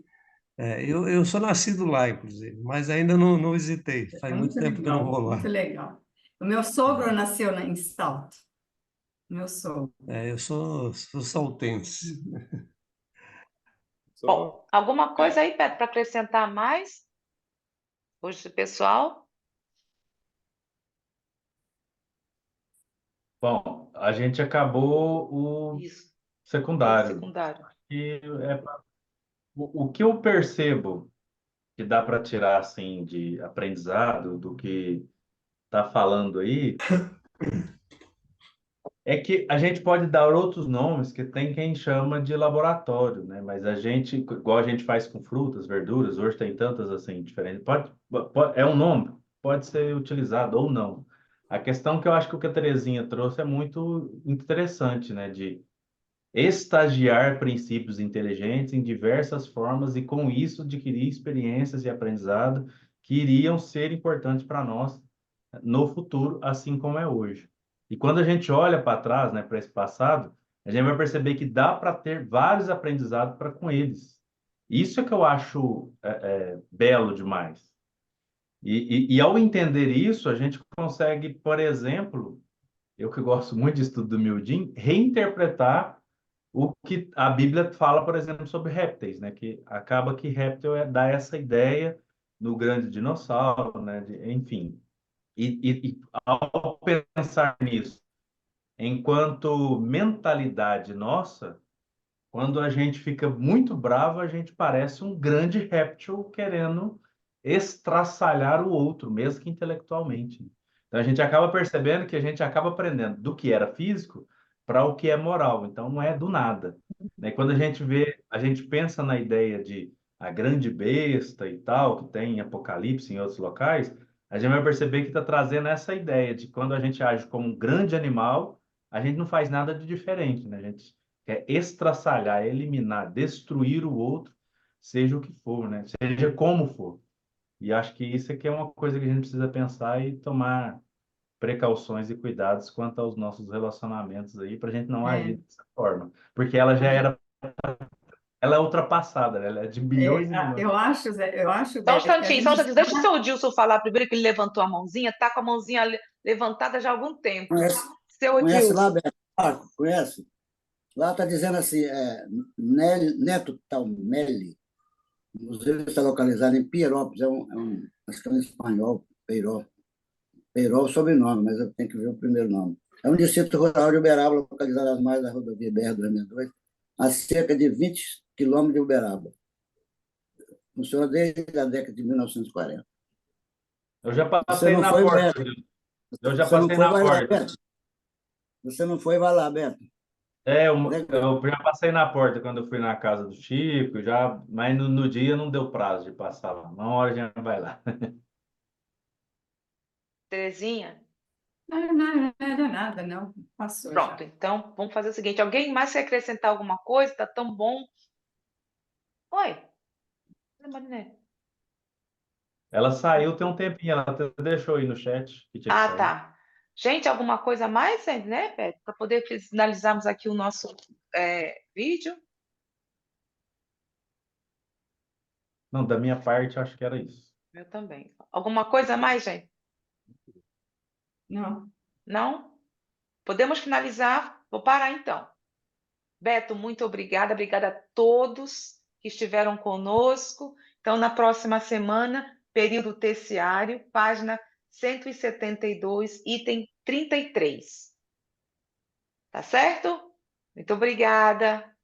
Eu sou nascido lá, inclusive, mas ainda não visitei. É Faz muito muito tempo que eu não legal, vou muito lá. legal. O meu sogro nasceu em Salto. Meu sogro. Eu sou saltense. Bom, alguma coisa aí, Pedro, para acrescentar mais? Hoje, pessoal? Bom, a gente acabou o Isso, secundário. secundário. E o que eu percebo que dá para tirar assim de aprendizado do que está falando aí é que a gente pode dar outros nomes que tem quem chama de laboratório, né? Mas a gente, igual a gente faz com frutas, verduras, hoje tem tantas assim diferentes. É um nome, pode ser utilizado ou não. A questão que eu acho que o que a Terezinha trouxe é muito interessante, né? De estagiar princípios inteligentes em diversas formas e, com isso, adquirir experiências e aprendizado que iriam ser importantes para nós no futuro, assim como é hoje. E quando a gente olha para trás, né, para esse passado, a gente vai perceber que dá para ter vários aprendizados para com eles. Isso é que eu acho belo demais. E ao entender isso, a gente consegue, por exemplo, eu que gosto muito de estudo do Mildin, reinterpretar o que a Bíblia fala, por exemplo, sobre répteis, né? Que acaba que réptil dá essa ideia no grande dinossauro, né? Enfim. E ao pensar nisso, enquanto mentalidade nossa, quando a gente fica muito bravo, a gente parece um grande réptil querendo estraçalhar o outro, mesmo que intelectualmente. Então a gente acaba percebendo que a gente acaba aprendendo do que era físico para o que é moral. Então não é do nada, né? Quando a gente vê, a gente pensa na ideia de a grande besta e tal, que tem em Apocalipse em outros locais, a gente vai perceber que está trazendo essa ideia de quando a gente age como um grande animal, a gente não faz nada de diferente, né? A gente é estraçalhar, eliminar, destruir o outro seja o que for, né? Seja como for. E acho que isso aqui é uma coisa que a gente precisa pensar e tomar precauções e cuidados quanto aos nossos relacionamentos aí, para a gente não É, agir dessa forma. Porque ela já era, ela é ultrapassada, né? Ela é de bilhões e milhões. eu acho, Só um Beth, que a instantinho, só um gente instantinho. Deixa o seu Dilson falar primeiro, que ele levantou a mãozinha, está com a mãozinha levantada já há algum tempo. Conhece, Seu conhece lá, Dilson. Beto? Marco, conhece? Lá está dizendo assim, Neto Taumelli, o museu está localizado em Pierópolis, acho que é um espanhol, Peiró. Peiró é o sobrenome, mas eu tenho que ver o primeiro nome. É um distrito rural de Uberaba, localizado às margens da rodovia BR-262, a cerca de 20 quilômetros de Uberaba. Funciona desde a década de 1940. Eu já Você passei não na foi, porta, Beto? viu? Eu já Você não passei foi, na vai lá, porta. Beto. Você não foi, vai lá, Beto. Eu já passei na porta quando eu fui na casa do Chico, já, mas no dia não deu prazo de passar lá. Uma hora a gente vai lá. Terezinha? não era nada, não. Passou Pronto, já. então vamos fazer o seguinte: alguém mais quer acrescentar alguma coisa? Tá tão bom. Oi, Marinette. Ela saiu tem um tempinho, ela até deixou aí no chat que tinha que Ah, sair. tá. Gente, alguma coisa a mais, né, Beto? Para poder finalizarmos aqui o nosso vídeo? Não, da minha parte, acho que era isso. Eu também. Alguma coisa a mais, gente? Não. Não? Podemos finalizar? Vou parar então. Beto, muito obrigada. Obrigada a todos que estiveram conosco. Então, na próxima semana, período terciário, página 172, item 33. Tá certo? Muito obrigada.